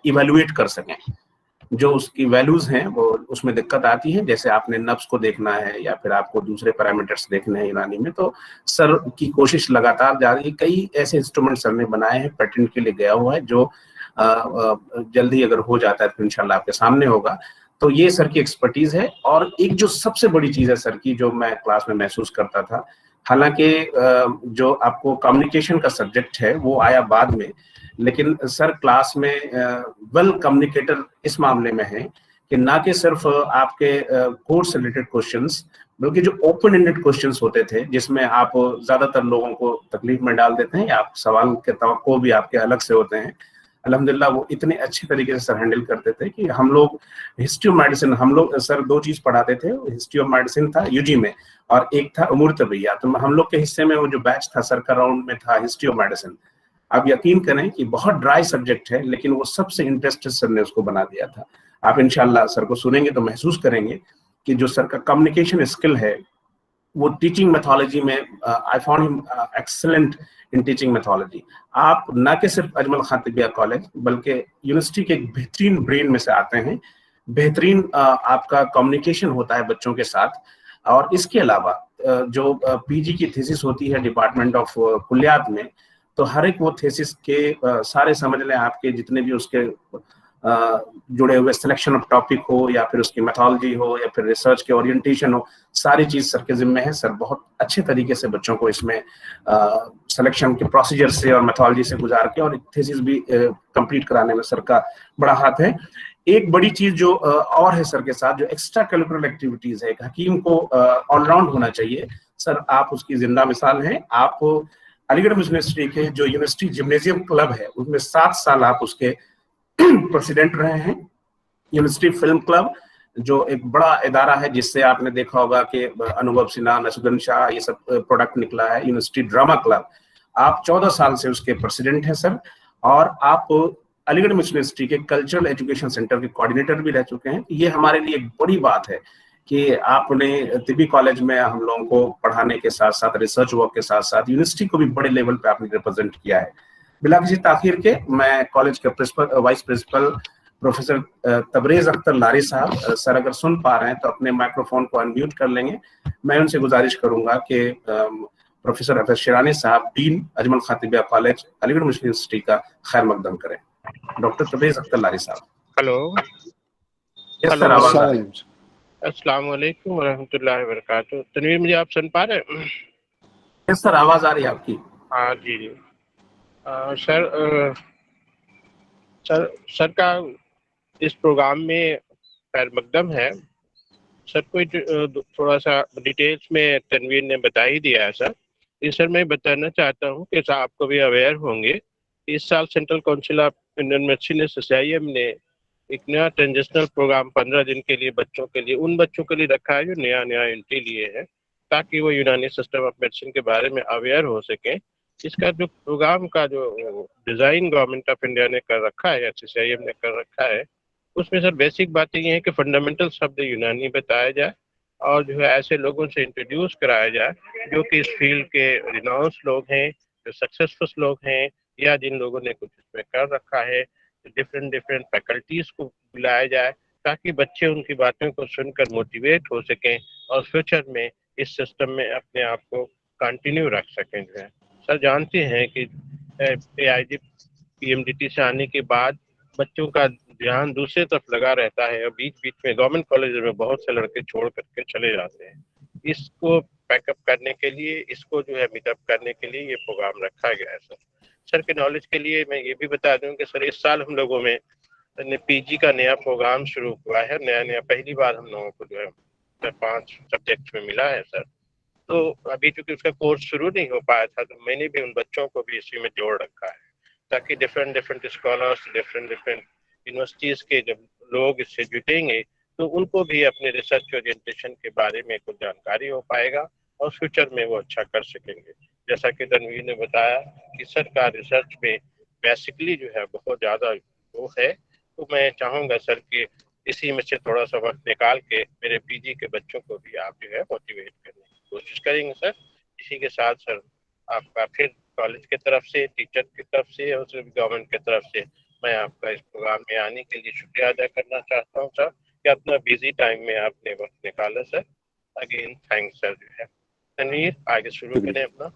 Evaluate کر سکیں. جو اس کی ویلوز ہیں وہ اس میں دقت آتی ہے, جیسے آپ نے نفس کو دیکھنا ہے یا پھر آپ کو دوسرے پیرامیٹرس دیکھنے ہیں یونانی میں, تو سر کی کوشش لگاتار جاری ہے. کئی ایسے انسٹرومنٹ سر نے بنائے ہیں, پیٹنٹ کے لیے گیا ہوا ہے, جو جلدی اگر ہو جاتا ہے تو انشاءاللہ آپ کے سامنے ہوگا. تو یہ سر کی ایکسپرٹیز ہے. اور ایک جو سب سے بڑی چیز ہے سر کی, جو میں کلاس میں محسوس کرتا تھا, حالانکہ جو آپ کو کمیونیکیشن کا سبجیکٹ ہے وہ آیا بعد میں, لیکن سر کلاس میں ویل کمیونیکیٹر اس معاملے میں ہے کہ نہ کہ صرف آپ کے کورس سے ریلیٹڈ کوشچنس, بلکہ جو اوپن اینڈڈ کوشچنس ہوتے تھے جس میں آپ زیادہ تر لوگوں کو تکلیف میں ڈال دیتے ہیں, یا آپ سوال کے توقع بھی آپ کے الگ سے ہوتے ہیں, الحمدللہ وہ اتنے اچھے طریقے سے سر ہینڈل کرتے تھے کہ ہم لوگ ہسٹری آف میڈیسن, ہم لوگ سر 2 چیز پڑھاتے تھے. ہسٹری آف میڈیسن تھا یو جی میں, اور ایک تھا امور طبیعیہ. تو ہم لوگ کے حصے میں وہ جو بیچ تھا سر کا راؤنڈ میں تھا ہسٹری آف میڈیسن. آپ یقین کریں کہ بہت ڈرائی سبجیکٹ ہے, لیکن وہ سب سے انٹرسٹڈ سر نے اس کو بنا دیا تھا. آپ انشاءاللہ سر کو سنیں گے تو محسوس کریں گے کہ جو سر کا کمیونیکیشن اسکل ہے وہ ٹیچنگ میتھولوجی میں آئی فاؤنڈ ہم ایکسلنٹ ان ٹیچنگ میتھولوجی. آپ نہ کہ صرف اجمل خان طبیہ کالج بلکہ یونیورسٹی کے ایک بہترین برین میں سے آتے ہیں, بہترین آپ کا کمیونیکیشن ہوتا ہے بچوں کے ساتھ. اور اس کے علاوہ جو پی جی کی تھیسس ہوتی ہے ڈپارٹمنٹ آف کلیات میں, تو ہر ایک وہ تھیسس کے سارے سمجھ لیں آپ کے جتنے بھی اس کے جڑے ہوئے سلیکشن آف ٹاپک ہو, یا پھر اس کی میتھولوجی ہو, یا پھر ریسرچ کے اورینٹیشن ہو, ساری چیز سر کے ذمہ ہے. سر بہت اچھے طریقے سے بچوں کو اس میں سلیکشن کے پروسیجر سے اور میتھولوجی سے گزار کے اور تھیسس بھی کمپلیٹ کرانے میں سر کا بڑا ہاتھ ہے. ایک بڑی چیز جو اور ہے سر کے ساتھ, جو ایکسٹرا کریکولر ایکٹیویٹیز ہے, ایک حکیم کو آل راؤنڈ ہونا چاہیے. سر آپ اس کی زندہ مثال ہیں. آپ علی گڑھ مسلم یونیورسٹی کے جو یونیورسٹی جمنیزیم کلب ہے اس میں 7 سال آپ اس کے پریسیڈنٹ رہے ہیں. یونیورسٹی فلم کلب جو ایک بڑا ادارہ ہے, جس سے آپ نے دیکھا ہوگا کہ انوبھو سنہا, نسودن شاہ, یہ سب پروڈکٹ نکلا ہے. یونیورسٹی ڈرامہ کلب آپ 14 سال سے اس کے پریسیڈنٹ ہیں سر. اور آپ علی گڑھ مسلم یونیورسٹی کے کلچرل ایجوکیشن سینٹر کے کوآرڈینیٹر بھی رہ چکے ہیں. یہ ہمارے لیے ایک بڑی بات ہے کہ آپ نے طبی کالج میں ہم لوگوں کو پڑھانے کے ساتھ ساتھ ریسرچ ورک کے ساتھ ساتھ یونیورسٹی کو بھی بڑے لیول پہ آپ نے ریپرزینٹ کیا ہے. بلا کسی تاخیر کے میں کالج کے vice principal professor Tabrez Akhtar Lari صاحب, سر اگر سن پا رہے ہیں تو اپنے مائکرو فون کو انمیوٹ کر لیں گے. میں ان سے گزارش کروں گا کہ پروفیسر حفیظ شیرانی صاحب, ڈین اجمل خان طبیہ کالج علی گڑھ مسلم یونیورسٹی کا خیر مقدم کریں. ڈاکٹر تبریز اختر لاری صاحب. ہلو. یس سر, آواز آ رہی ہے. السلام علیکم ورحمۃ اللہ وبرکاتہ. تنویر, مجھے آپ سن پا رہے ہیں؟ یس سر, آواز آ رہی ہے آپ کی. ہاں جی جی. سر کا اس پروگرام میں خیر مقدم ہے. سر کو تھوڑا سا ڈیٹیلس میں تنویر نے بتا ہی دیا ہے سر. اس سر میں بتانا چاہتا ہوں کہ آپ کو بھی اویئر ہوں گے. اس سال central council of Indian medicine SSIM نے ایک نیا ٹرانزیشنل پروگرام 15 دن کے لیے بچوں کے لیے, ان بچوں کے لیے رکھا ہے جو نیا انٹری لیے ہے, تاکہ وہ یونانی سسٹم آف میڈیسن کے بارے میں اویئر ہو سکیں. اس کا جو پروگرام کا جو ڈیزائن گورنمنٹ آف انڈیا نے کر رکھا ہے, SSIM نے کر رکھا ہے, اس میں سر بیسک باتیں یہ ہیں کہ فنڈامنٹل شبد یونانی بتایا جائے, اور جو ہے ایسے لوگوں سے انٹروڈیوس کرایا جائے جو کہ اس فیلڈ کے ریناؤنس لوگ ہیں, جو سکسیسفل لوگ ہیں, یا جن لوگوں نے کچھ اس میں کر رکھا ہے. ڈفرینٹ فیکلٹیز کو بلایا جائے تاکہ بچے ان کی باتوں کو سن کر موٹیویٹ ہو سکیں اور فیوچر میں اس سسٹم میں اپنے آپ کو کنٹینیو رکھ سکیں. جو ہے سر جانتے ہیں کہ AIG PMDT سے آنے کے بعد بچوں کا دھیان دوسرے طرف لگا رہتا ہے, اور بیچ بیچ میں گورنمنٹ کالج میں بہت سے لڑکے چھوڑ کر کے چلے جاتے ہیں. اس کو پیک اپ کرنے کے لیے, اس کو جو ہے میٹ اپ کرنے کے لیے یہ پروگرام رکھا گیا ہے. سر کے نالج کے لیے میں یہ بھی بتا دوں کہ سر اس سال ہم لوگوں میں PG کا نیا پروگرام شروع ہوا ہے. نیا پہلی بار ہم لوگوں کو جو ہے 5 سبجیکٹ میں ملا ہے سر. تو ابھی چونکہ اس کا کورس شروع نہیں ہو پایا تھا, تو میں نے بھی ان بچوں کو بھی اسی میں جوڑ رکھا ہے, تاکہ ڈفرینٹ اسکالرس, ڈفرینٹ یونیورسٹیز کے جب لوگ اس سے جٹیں گے تو ان کو بھی اپنے ریسرچ اورینٹیشن کے بارے میں کچھ جانکاری ہو پائے گا, اور فیوچر میں وہ اچھا کر سکیں گے. جیسا کہ تنویر نے بتایا کہ سر کا ریسرچ میں بیسکلی جو ہے بہت زیادہ وہ ہے, تو میں چاہوں گا سر کہ اسی میں سے تھوڑا سا وقت نکال کے میرے PG کے بچوں کو بھی آپ جو ہے موٹیویٹ کرنے کی کوشش کریں گے سر. اسی کے ساتھ سر آپ کا پھر کالج کی طرف سے, ٹیچر کی طرف سے, اور گورنمنٹ کی طرف سے میں آپ کا اس پروگرام میں آنے کے لیے شکریہ ادا کرنا چاہتا ہوں سر کہ اپنا بزی ٹائم میں آپ نے وقت نکالا سر. اگین تھینکس سر. جو ہے تنویر آگے شروع کریں اپنا.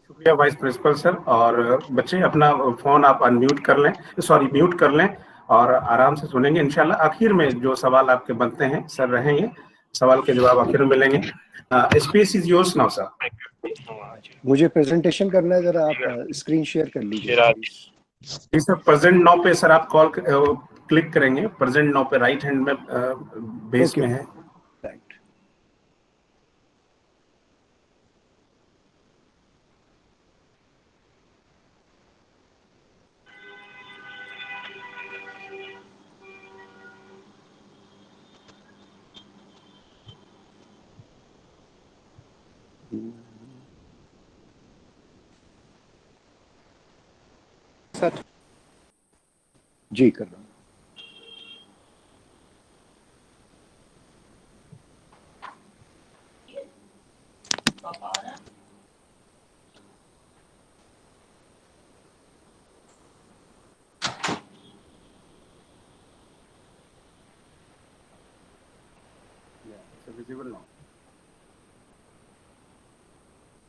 شکریہ وائس پرنسپل سر. اور بچے اپنا فون آپ انمیوٹ کر لیں, سوری میوٹ کر لیں, اور آرام سے سنیں گے انشاءاللہ. آخر میں جو سوال آپ کے بنتے ہیں سر رہیں گے, سوال کے جواب آخر میں ملیں گے. اسپیس از یورس ناؤ سر. مجھے پریزنٹیشن کرنا ہے, ذرا آپ اسکرین شیئر کر لیجیے جی سر. پریزنٹ ناؤ پہ سر آپ کال کلک کریں گے. پریزنٹ ناؤ پہ رائٹ ہینڈ میں بیس میں ہے. رائٹ. سر جی کر رہا ہوں.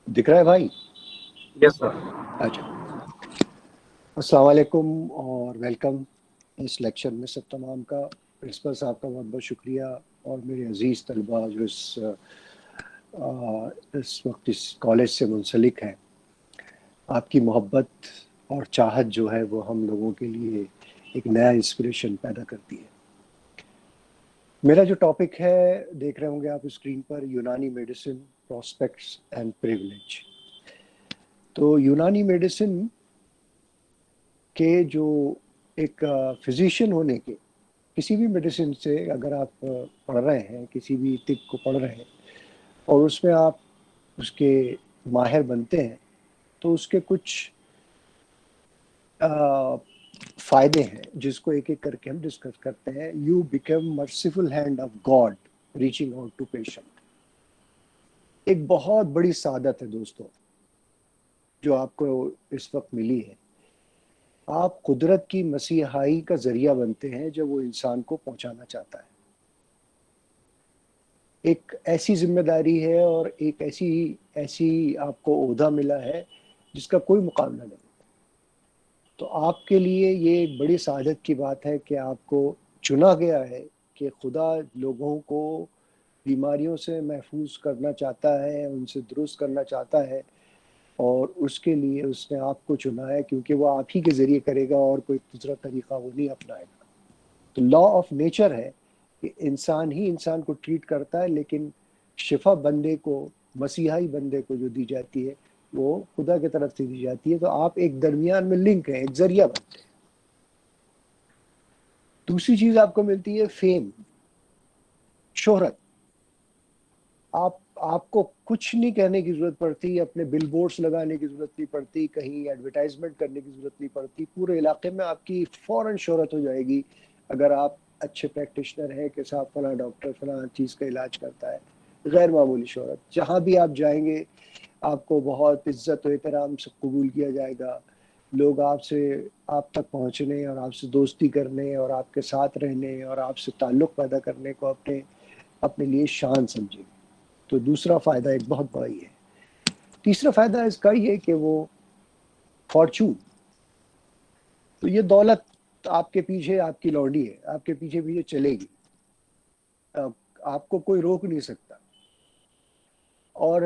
دکھ رہا ہے بھائی؟ یس سر. اچھا, السلام علیکم اور ویلکم اس لیکچر میں سب تمام کا. پرنسپل صاحب کا بہت بہت شکریہ, اور میرے عزیز طلباء جو اس وقت اس کالج سے منسلک ہیں. آپ کی محبت اور چاہت جو ہے وہ ہم لوگوں کے لیے ایک نیا انسپریشن پیدا کرتی ہے. میرا جو ٹاپک ہے دیکھ رہے ہوں گے آپ اسکرین پر, یونانی میڈیسن پراسپیکٹس اینڈ پریولیج. تو یونانی میڈیسن کے جو ایک فزیشین ہونے کے, کسی بھی میڈیسن سے اگر آپ پڑھ رہے ہیں, کسی بھی طب کو پڑھ رہے ہیں اور اس میں آپ اس کے ماہر بنتے ہیں, تو اس کے کچھ فائدے ہیں جس کو ایک ایک کر کے ہم ڈسکس کرتے ہیں. You become merciful hand of God reaching out to patient. ایک بہت بڑی سعادت ہے دوستوں جو آپ کو اس وقت ملی ہے. آپ قدرت کی مسیحائی کا ذریعہ بنتے ہیں جب وہ انسان کو پہنچانا چاہتا ہے. ایک ایسی ذمہ داری ہے اور ایک ایسی آپ کو عہدہ ملا ہے جس کا کوئی مقابلہ نہیں. تو آپ کے لیے یہ ایک بڑی سعادت کی بات ہے کہ آپ کو چنا گیا ہے کہ خدا لوگوں کو بیماریوں سے محفوظ کرنا چاہتا ہے, ان سے درست کرنا چاہتا ہے, اور اس کے لیے اس نے آپ کو چنا ہے کیونکہ وہ آپ ہی کے ذریعے کرے گا اور کوئی دوسرا طریقہ وہ نہیں اپنائے گا. تو لا آف نیچر ہے کہ انسان ہی انسان کو ٹریٹ کرتا ہے, لیکن شفا بندے کو, مسیحائی بندے کو جو دی جاتی ہے وہ خدا کی طرف سے دی جاتی ہے. تو آپ ایک درمیان میں لنک ہیں, ایک ذریعہ بنتے ہیں. دوسری چیز آپ کو ملتی ہے فیم, شہرت. آپ کو کچھ نہیں کہنے کی ضرورت پڑتی, اپنے بل بورڈز لگانے کی ضرورت نہیں پڑتی, کہیں ایڈورٹائزمنٹ کرنے کی ضرورت نہیں پڑتی. پورے علاقے میں آپ کی فوراً شہرت ہو جائے گی اگر آپ اچھے پریکٹیشنر ہیں کہ صاحب فلاں ڈاکٹر فلاں چیز کا علاج کرتا ہے. غیر معمولی شہرت. جہاں بھی آپ جائیں گے آپ کو بہت عزت و احترام سے قبول کیا جائے گا. لوگ آپ تک پہنچنے اور آپ سے دوستی کرنے اور آپ کے ساتھ رہنے اور آپ سے تعلق پیدا کرنے کو اپنے لیے شان سمجھیں گے. تو دوسرا فائدہ ایک بہت بڑا ہی ہے. تیسرا فائدہ اس کا یہ ہے کہ وہ فارچون. تو یہ دولت آپ کے پیچھے آپ کی لوڈی ہے, آپ کے پیچھے پیچھے چلے گی, آپ کو کوئی روک نہیں سکتا. اور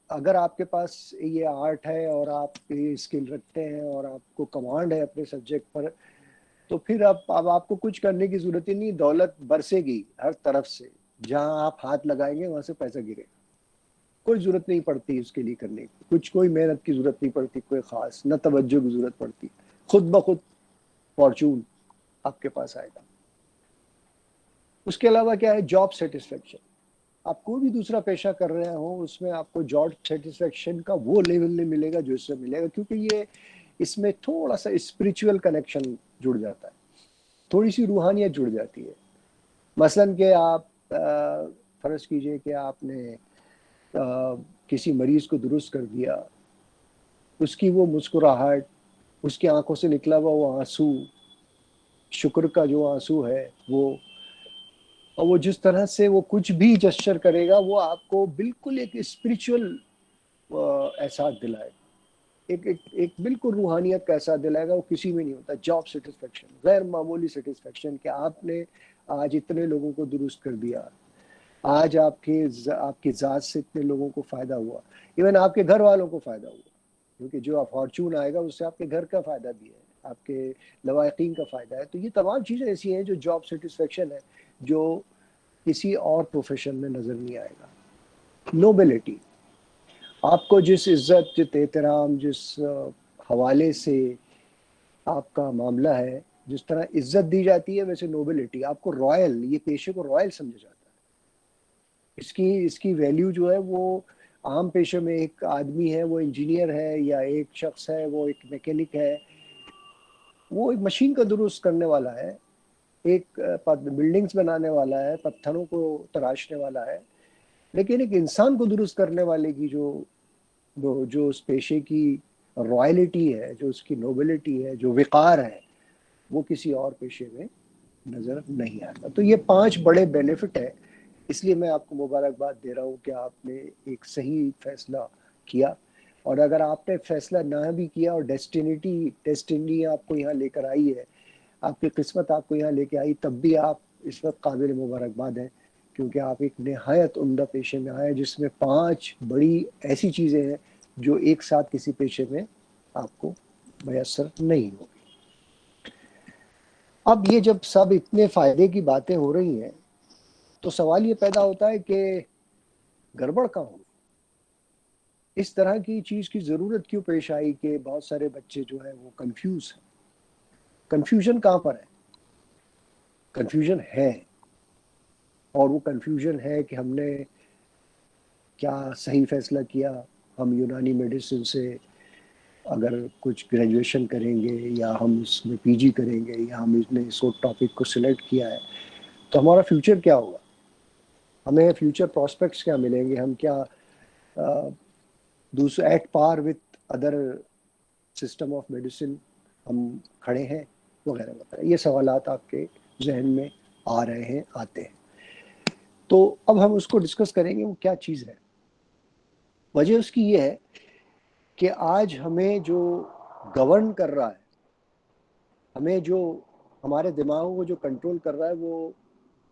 اگر آپ کے پاس یہ آرٹ ہے اور آپ یہ اسکل رکھتے ہیں اور آپ کو کمانڈ ہے اپنے سبجیکٹ پر, تو پھر اب آپ کو کچھ کرنے کی ضرورت ہی نہیں. دولت برسے گی ہر طرف سے, جہاں آپ ہاتھ لگائیں گے وہاں سے پیسہ گرے گا. کوئی ضرورت نہیں پڑتی اس کے لیے کرنے کی, کوئی محنت کی ضرورت نہیں پڑتی, کوئی خاص نہ توجہ کی ضرورت پڑتی. خود بخود فارچون آپ کے پاس آئے گا. اس کے علاوہ کیا ہے, جاب سیٹسفیکشن. آپ کوئی بھی دوسرا پیشہ کر رہے ہوں اس میں آپ کو جاب سیٹسفیکشن کا وہ لیول نہیں ملے گا جو اس سے ملے گا, کیونکہ اس میں تھوڑا سا اسپریچول کنیکشن جڑ جاتا ہے, تھوڑی سی روحانیت جڑ جاتی ہے. مثلاً کہ آپ فرض کیجئے کہ آپ نے کسی مریض کو درست کر دیا, اس کی وہ مسکراہٹ, اس کی آنکھوں سے نکلا ہوا وہ آنسو, شکر کا جو آنسو ہے وہ، اور وہ جس طرح سے وہ کچھ بھی جسچر کرے گا وہ آپ کو بالکل ایک اسپریچول احساس دلائے گا، ایک بالکل روحانیت کا احساس دلائے گا، وہ کسی میں نہیں ہوتا۔ جاب سیٹسفیکشن، غیر معمولی سیٹسفیکشن کہ آپ نے آج اتنے لوگوں کو درست کر دیا، آج آپ کی ذات سے اتنے لوگوں کو فائدہ ہوا، ایون آپ کے گھر والوں کو فائدہ ہوا، کیونکہ جو فارچون آئے گا اس سے آپ کے گھر کا فائدہ بھی ہے، آپ کے لواحقین کا فائدہ ہے۔ تو یہ تمام چیزیں ایسی ہیں جو جاب سیٹسفیکشن ہے، جو کسی اور پروفیشن میں نظر نہیں آئے گا۔ نوبلٹی، آپ کو جس عزت، جس احترام، جس حوالے سے آپ کا معاملہ ہے، جس طرح عزت دی جاتی ہے، ویسے نوبلٹی، آپ کو رائل، یہ پیشے کو رائل سمجھا جاتا ہے۔ اس کی ویلیو جو ہے وہ عام پیشے میں ایک آدمی ہے وہ انجینئر ہے، یا ایک شخص ہے وہ ایک میکینک ہے، وہ ایک مشین کا درست کرنے والا ہے، ایک بلڈنگز بنانے والا ہے، پتھروں کو تراشنے والا ہے، لیکن ایک انسان کو درست کرنے والے کی جو اس پیشے کی رائلٹی ہے، جو اس کی نوبلٹی ہے، جو وقار ہے، وہ کسی اور پیشے میں نظر نہیں آتا۔ تو یہ 5 بڑے بینیفٹ ہے، اس لیے میں آپ کو مبارکباد دے رہا ہوں کہ آپ نے ایک صحیح فیصلہ کیا، اور اگر آپ نے فیصلہ نہ بھی کیا اور ڈیسٹینی آپ کو یہاں لے کر آئی ہے، آپ کی قسمت آپ کو یہاں لے کے آئی، تب بھی آپ اس وقت قابل مبارکباد ہیں، کیونکہ آپ ایک نہایت عمدہ پیشے میں آئے جس میں 5 بڑی ایسی چیزیں ہیں جو ایک ساتھ کسی پیشے میں آپ کو میسر نہیں ہوگی۔ اب یہ جب سب اتنے فائدے کی باتیں ہو رہی ہیں تو سوال یہ پیدا ہوتا ہے کہ گڑبڑ کہاں ہوگی، اس طرح کی چیز کی ضرورت کیوں پیش آئی کہ بہت سارے بچے جو ہیں وہ کنفیوز ہیں۔ کنفیوژن کہاں پر ہے؟ کنفیوژن ہے، اور وہ کنفیوژن ہے کہ ہم نے کیا صحیح فیصلہ کیا۔ ہم یونانی میڈیسن سے اگر کچھ گریجویشن کریں گے، یا ہم اس میں پی جی کریں گے، یا ہم اس نے اس ٹاپک کو سلیکٹ کیا ہے، تو ہمارا فیوچر کیا ہوگا، ہمیں فیوچر پراسپیکٹس کیا ملیں گے، ہم کیا دوسرے at par with other system of medicine ہم کھڑے ہیں، وغیرہ وغیرہ۔ یہ سوالات آپ کے ذہن میں آ رہے ہیں، آتے ہیں۔ تو اب ہم اس کو ڈسکس کریں گے وہ کیا چیز ہے۔ وجہ اس کی یہ ہے کہ آج ہمیں جو گورن کر رہا ہے، ہمیں جو ہمارے دماغوں کو جو کنٹرول کر رہا ہے، وہ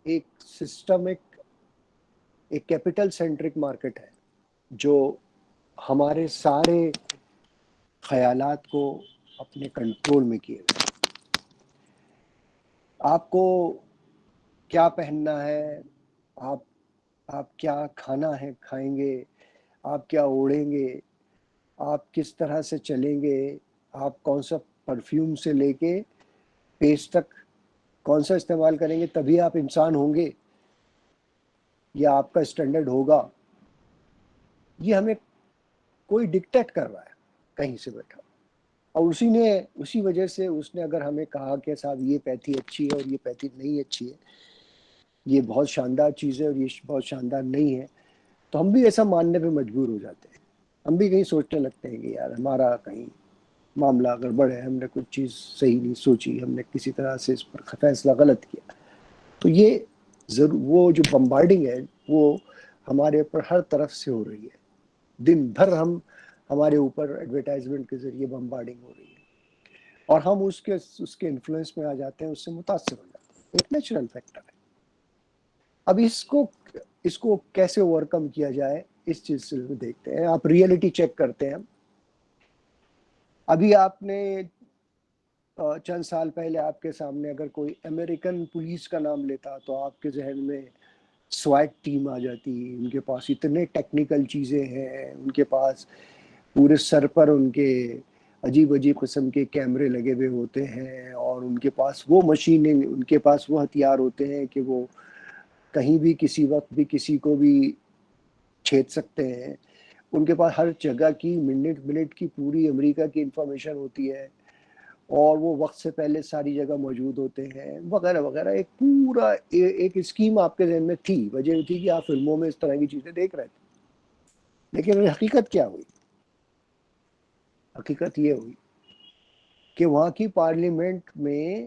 ایک سسٹمک، ایک کیپٹل سینٹرک مارکیٹ ہے، جو ہمارے سارے خیالات کو اپنے کنٹرول میں کیے ہوئے۔ آپ کو کیا پہننا ہے، آپ کیا کھانا ہے کھائیں گے، آپ کیا اوڑھیں گے، آپ کس طرح سے چلیں گے، آپ کون سا پرفیوم سے لے کے پیسٹ تک کون سا استعمال کریں گے، تبھی آپ انسان ہوں گے یا آپ کا اسٹینڈرڈ ہوگا، یہ ہمیں کوئی ڈکٹیٹ کر رہا ہے کہیں سے بیٹھا۔ اور اسی وجہ سے اس نے اگر ہمیں کہا کہ صاحب یہ پیتھی اچھی ہے اور یہ پیتھی نہیں اچھی ہے، یہ بہت شاندار چیز ہے اور یہ بہت شاندار نہیں ہے، تو ہم بھی ایسا ماننے پہ مجبور ہو جاتے ہیں۔ ہم بھی کہیں سوچنے لگتے ہیں کہ یار ہمارا کہیں معاملہ گڑبڑ ہے، ہم نے کچھ چیز صحیح نہیں سوچی، ہم نے کسی طرح سے اس پر فیصلہ غلط کیا۔ تو یہ وہ جو بمبارڈنگ ہے وہ ہمارے اوپر ہر طرف سے ہو رہی ہے، دن بھر ہمارے اوپر ایڈورٹائزمنٹ کے ذریعے بمبارڈنگ ہو رہی ہے، اور ہم اس کے انفلوئنس میں آ جاتے ہیں، اس سے متاثر ہو جاتے ہیں۔ ایک نیچرل فیکٹر ہے۔ اب اس کو کیسے اوور کم کیا جائے، اس چیز سے دیکھتے ہیں۔ آپ ریئلٹی چیک کرتے ہیں۔ ابھی آپ نے چند سال پہلے آپ کے سامنے اگر کوئی امریکن پولیس کا نام لیتا تو آپ کے ذہن میں سوائٹ ٹیم آ جاتی، ان کے پاس اتنے ٹیکنیکل چیزیں ہیں، ان کے پاس پورے سر پر ان کے عجیب قسم کے کیمرے لگے ہوئے ہوتے ہیں، اور ان کے پاس وہ مشینیں، ان کے پاس وہ ہتھیار ہوتے ہیں کہ وہ کہیں بھی کسی وقت بھی کسی کو بھی چھید سکتے ہیں۔ ان کے پاس ہر جگہ کی منٹ کی پوری امریکہ کی انفارمیشن ہوتی ہے، اور وہ وقت سے پہلے ساری جگہ موجود ہوتے ہیں، وغیرہ وغیرہ۔ ایک پورا ایک اسکیم آپ کے ذہن میں تھی، وجہ یہ تھی کہ آپ فلموں میں اس طرح کی چیزیں دیکھ رہے تھے۔ لیکن حقیقت کیا ہوئی؟ حقیقت یہ ہوئی کہ وہاں کی پارلیمنٹ میں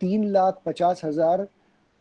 3,50,000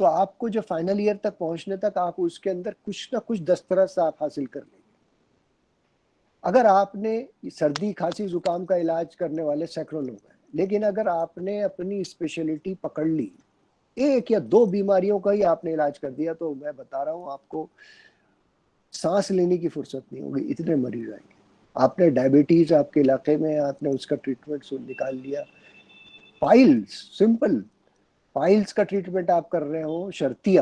تو آپ کو جو فائنل ایئر تک پہنچنے تک آپ اس کے اندر کچھ نہ کچھ دسترس آپ حاصل کر لیں گے. اگر آپ نے سردی کھانسی زکام کا علاج کرنے والے سینکڑوں لوگ ہیں، لیکن اگر آپ نے اپنی اسپیشلٹی پکڑ لی، ایک یا دو بیماریوں کا ہی آپ نے علاج کر دیا، تو میں بتا رہا ہوں آپ کو سانس لینے کی فرصت نہیں ہوگی، اتنے مریض آئیں گے. آپ نے ڈائبٹیز آپ کے علاقے میں، آپ نے اس کا ٹریٹمنٹ نکال لیا. پائلز، سمپل پائلز کا ٹریٹمنٹ آپ کر رہے ہو، شرطیہ،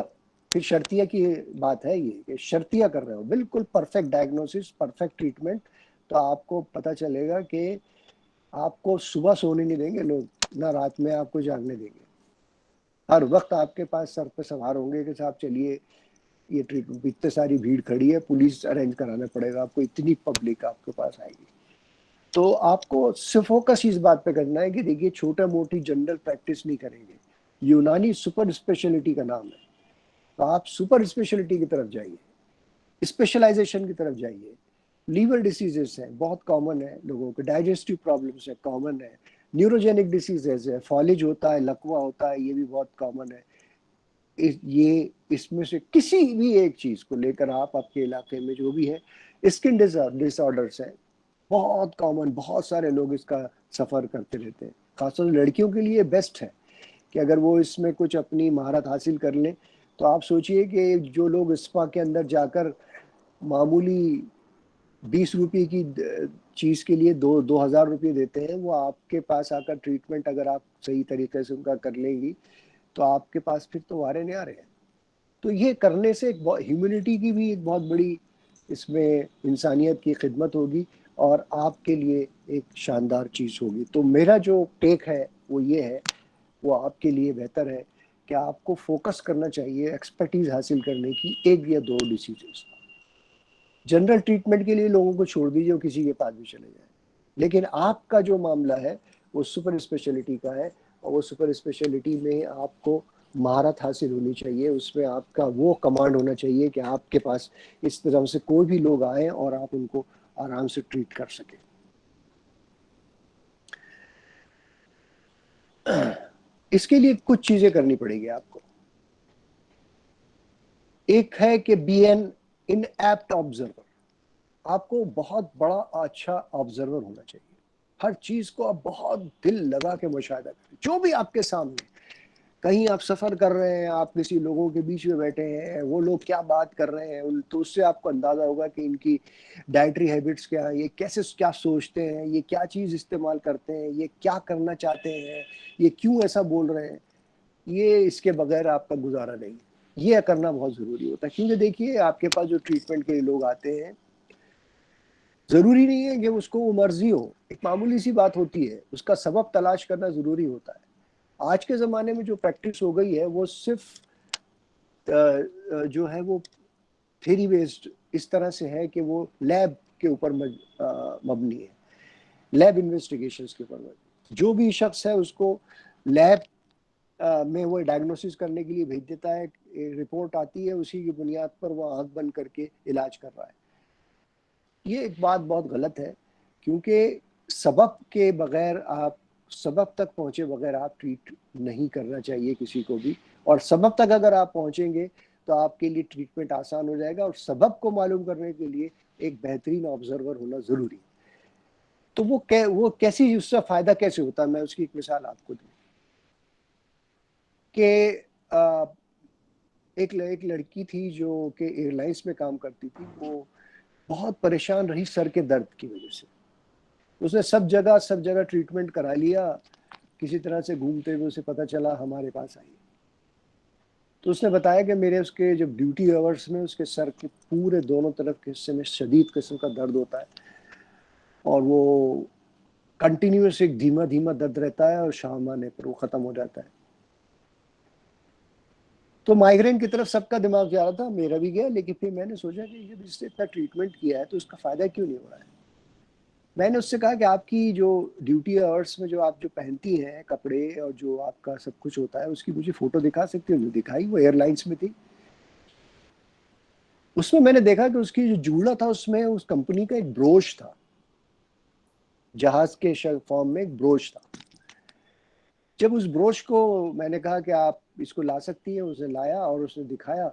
پھر شرطیہ کی بات ہے یہ کہ شرطیہ کر رہے ہو، بالکل پرفیکٹ ڈائگنوسس، پرفیکٹ ٹریٹمنٹ، تو آپ کو پتہ چلے گا کہ آپ کو صبح سونے نہیں دیں گے لوگ، نہ رات میں آپ کو جاگنے دیں گے. ہر وقت آپ کے پاس سر پہ سوار ہوں گے کہ صاحب چلیے یہ ٹریٹمنٹ، اتنے ساری بھیڑ کھڑی ہے، پولیس ارینج کرانا پڑے گا آپ کو، اتنی پبلک آپ کے پاس آئے گی. تو آپ کو صرف فوکس اس بات پہ کرنا ہے کہ دیکھیے چھوٹا موٹی جنرل پریکٹس نہیں کریں گے، یونانی سپر اسپیشلٹی کا نام ہے، تو آپ سپر اسپیشلٹی کی طرف جائیے، اسپیشلائزیشن کی طرف جائیے. لیور ڈیسیزز ہیں بہت کامن ہے لوگوں کے، ڈائجسٹو پرابلمس ہے کامن ہے، نیوروجینک ڈیسیزز ہے، فالج ہوتا ہے، لکوا ہوتا ہے، یہ بھی بہت کامن ہے. یہ اس میں سے کسی بھی ایک چیز کو لے کر آپ کے علاقے میں جو بھی ہے، اسکن ڈس آرڈرس ہیں بہت کامن، بہت سارے لوگ اس کا سفر کرتے رہتے ہیں. خاص طور سے لڑکیوں کے لیے بیسٹ ہے کہ اگر وہ اس میں کچھ اپنی مہارت حاصل کر لیں. تو آپ سوچئے کہ جو لوگ اسپا کے اندر جا کر معمولی 20 روپے کی چیز کے لیے 2,000 روپے دیتے ہیں، وہ آپ کے پاس آ کر ٹریٹمنٹ اگر آپ صحیح طریقے سے ان کا کر لیں گی تو آپ کے پاس پھر تو وارے نہیں آ رہے ہیں. تو یہ کرنے سے ایک ہیومینٹی کی بھی ایک بہت بڑی اس میں انسانیت کی خدمت ہوگی اور آپ کے لیے ایک شاندار چیز ہوگی. تو میرا جو ٹیک ہے وہ یہ ہے، وہ آپ کے لیے بہتر ہے کہ آپ کو فوکس کرنا چاہیے ایکسپرٹیز حاصل کرنے کی، ایک یا دو ڈیسیزز. جنرل ٹریٹمنٹ کے لیے لوگوں کو چھوڑ دیجیے، وہ کسی کے پاس بھی چلے جائیں، لیکن آپ کا جو معاملہ ہے وہ سپر اسپیشلٹی کا ہے، اور وہ سپر اسپیشلٹی میں آپ کو مہارت حاصل ہونی چاہیے، اس میں آپ کا وہ کمانڈ ہونا چاہیے کہ آپ کے پاس اس طرح سے کوئی بھی لوگ آئیں اور آپ ان کو آرام سے ٹریٹ کر سکیں. اس کے لیے کچھ چیزیں کرنی پڑے گی آپ کو. ایک ہے کہ بی این ایپٹ آبزرور، آپ کو بہت بڑا اچھا آبزرور ہونا چاہیے. ہر چیز کو آپ بہت دل لگا کے مشاہدہ کریں، جو بھی آپ کے سامنے. کہیں آپ سفر کر رہے ہیں، آپ کسی لوگوں کے بیچ میں بیٹھے ہیں، وہ لوگ کیا بات کر رہے ہیں، تو اس سے آپ کو اندازہ ہوگا کہ ان کی ڈائٹری ہیبٹس کیا ہیں، یہ کیسے کیا سوچتے ہیں، یہ کیا چیز استعمال کرتے ہیں، یہ کیا کرنا چاہتے ہیں، یہ کیوں ایسا بول رہے ہیں. یہ اس کے بغیر آپ کا گزارا نہیں. یہ کرنا بہت ضروری ہوتا ہے، کیونکہ دیکھیے آپ کے پاس جو ٹریٹمنٹ کے لوگ آتے ہیں، ضروری نہیں ہے کہ اس کو وہ مرضی ہو، ایک معمولی سی بات ہوتی ہے، اس کا سبب تلاش کرنا ضروری ہوتا ہے. آج کے زمانے میں جو پریکٹس ہو گئی ہے وہ صرف جو ہے وہ تھیری بیسڈ اس طرح سے ہے کہ وہ لیب کے اوپر مبنی ہے، لیب انویسٹیگیشنز کے اوپر. جو بھی شخص ہے اس کو لیب میں وہ ڈائگنوسس کرنے کے لیے بھیج دیتا ہے، رپورٹ آتی ہے، اسی کی بنیاد پر وہ آنکھ بند کر کے علاج کر رہا ہے. یہ ایک بات بہت غلط ہے، کیونکہ سبب کے بغیر آپ، سبب تک پہنچے بغیر آپ ٹریٹ نہیں کرنا چاہیے کسی کو بھی. اور سبب تک اگر آپ پہنچیں گے تو آپ کے لیے ٹریٹمنٹ آسان ہو جائے گا، اور سبب کو معلوم کرنے کے لیے ایک بہترین آبزرور ہونا ضروری ہے. تو وہ کیسی، اس سے فائدہ کیسے ہوتا ہے، میں اس کی ایک مثال آپ کو دوں کہ ایک لڑکی تھی جو کہ ایئر لائنس میں کام کرتی تھی. وہ بہت پریشان رہی سر کے درد کی وجہ سے. اس نے سب جگہ ٹریٹمنٹ کرا لیا، کسی طرح سے گھومتے ہوئے اسے پتہ چلا، ہمارے پاس آئی. تو اس نے بتایا کہ میرے اس کے جب ڈیوٹی آورس میں اس کے سر کے پورے دونوں طرف کے حصے میں شدید قسم کا درد ہوتا ہے، اور وہ کنٹینیوس ایک دھیما درد رہتا ہے، اور شام آنے پر وہ ختم ہو جاتا ہے. تو مائگرین کی طرف سب کا دماغ جا رہا تھا، میرا بھی گیا. لیکن پھر میں نے سوچا کہ جب اس نے اتنا ٹریٹمنٹ کیا ہے تو اس کا فائدہ کیوں نہیں ہو رہا ہے. میں نے اس سے کہا کہ آپ کی جو ڈیوٹی آورس میں جو آپ جو پہنتی ہیں کپڑے اور جو آپ کا سب کچھ ہوتا ہے، اس کی مجھے فوٹو دکھا سکتے ہو؟ دکھائی، وہ ایئر لائنس میں تھی. اس میں نے دیکھا کہ اس کی جو جوڑا تھا اس میں اس کمپنی کا ایک بروش تھا، جہاز کے فارم میں ایک بروش تھا. جب اس بروش کو میں نے کہا کہ آپ اس کو لا سکتی ہیں. اسے لایا اور اس نے دکھایا.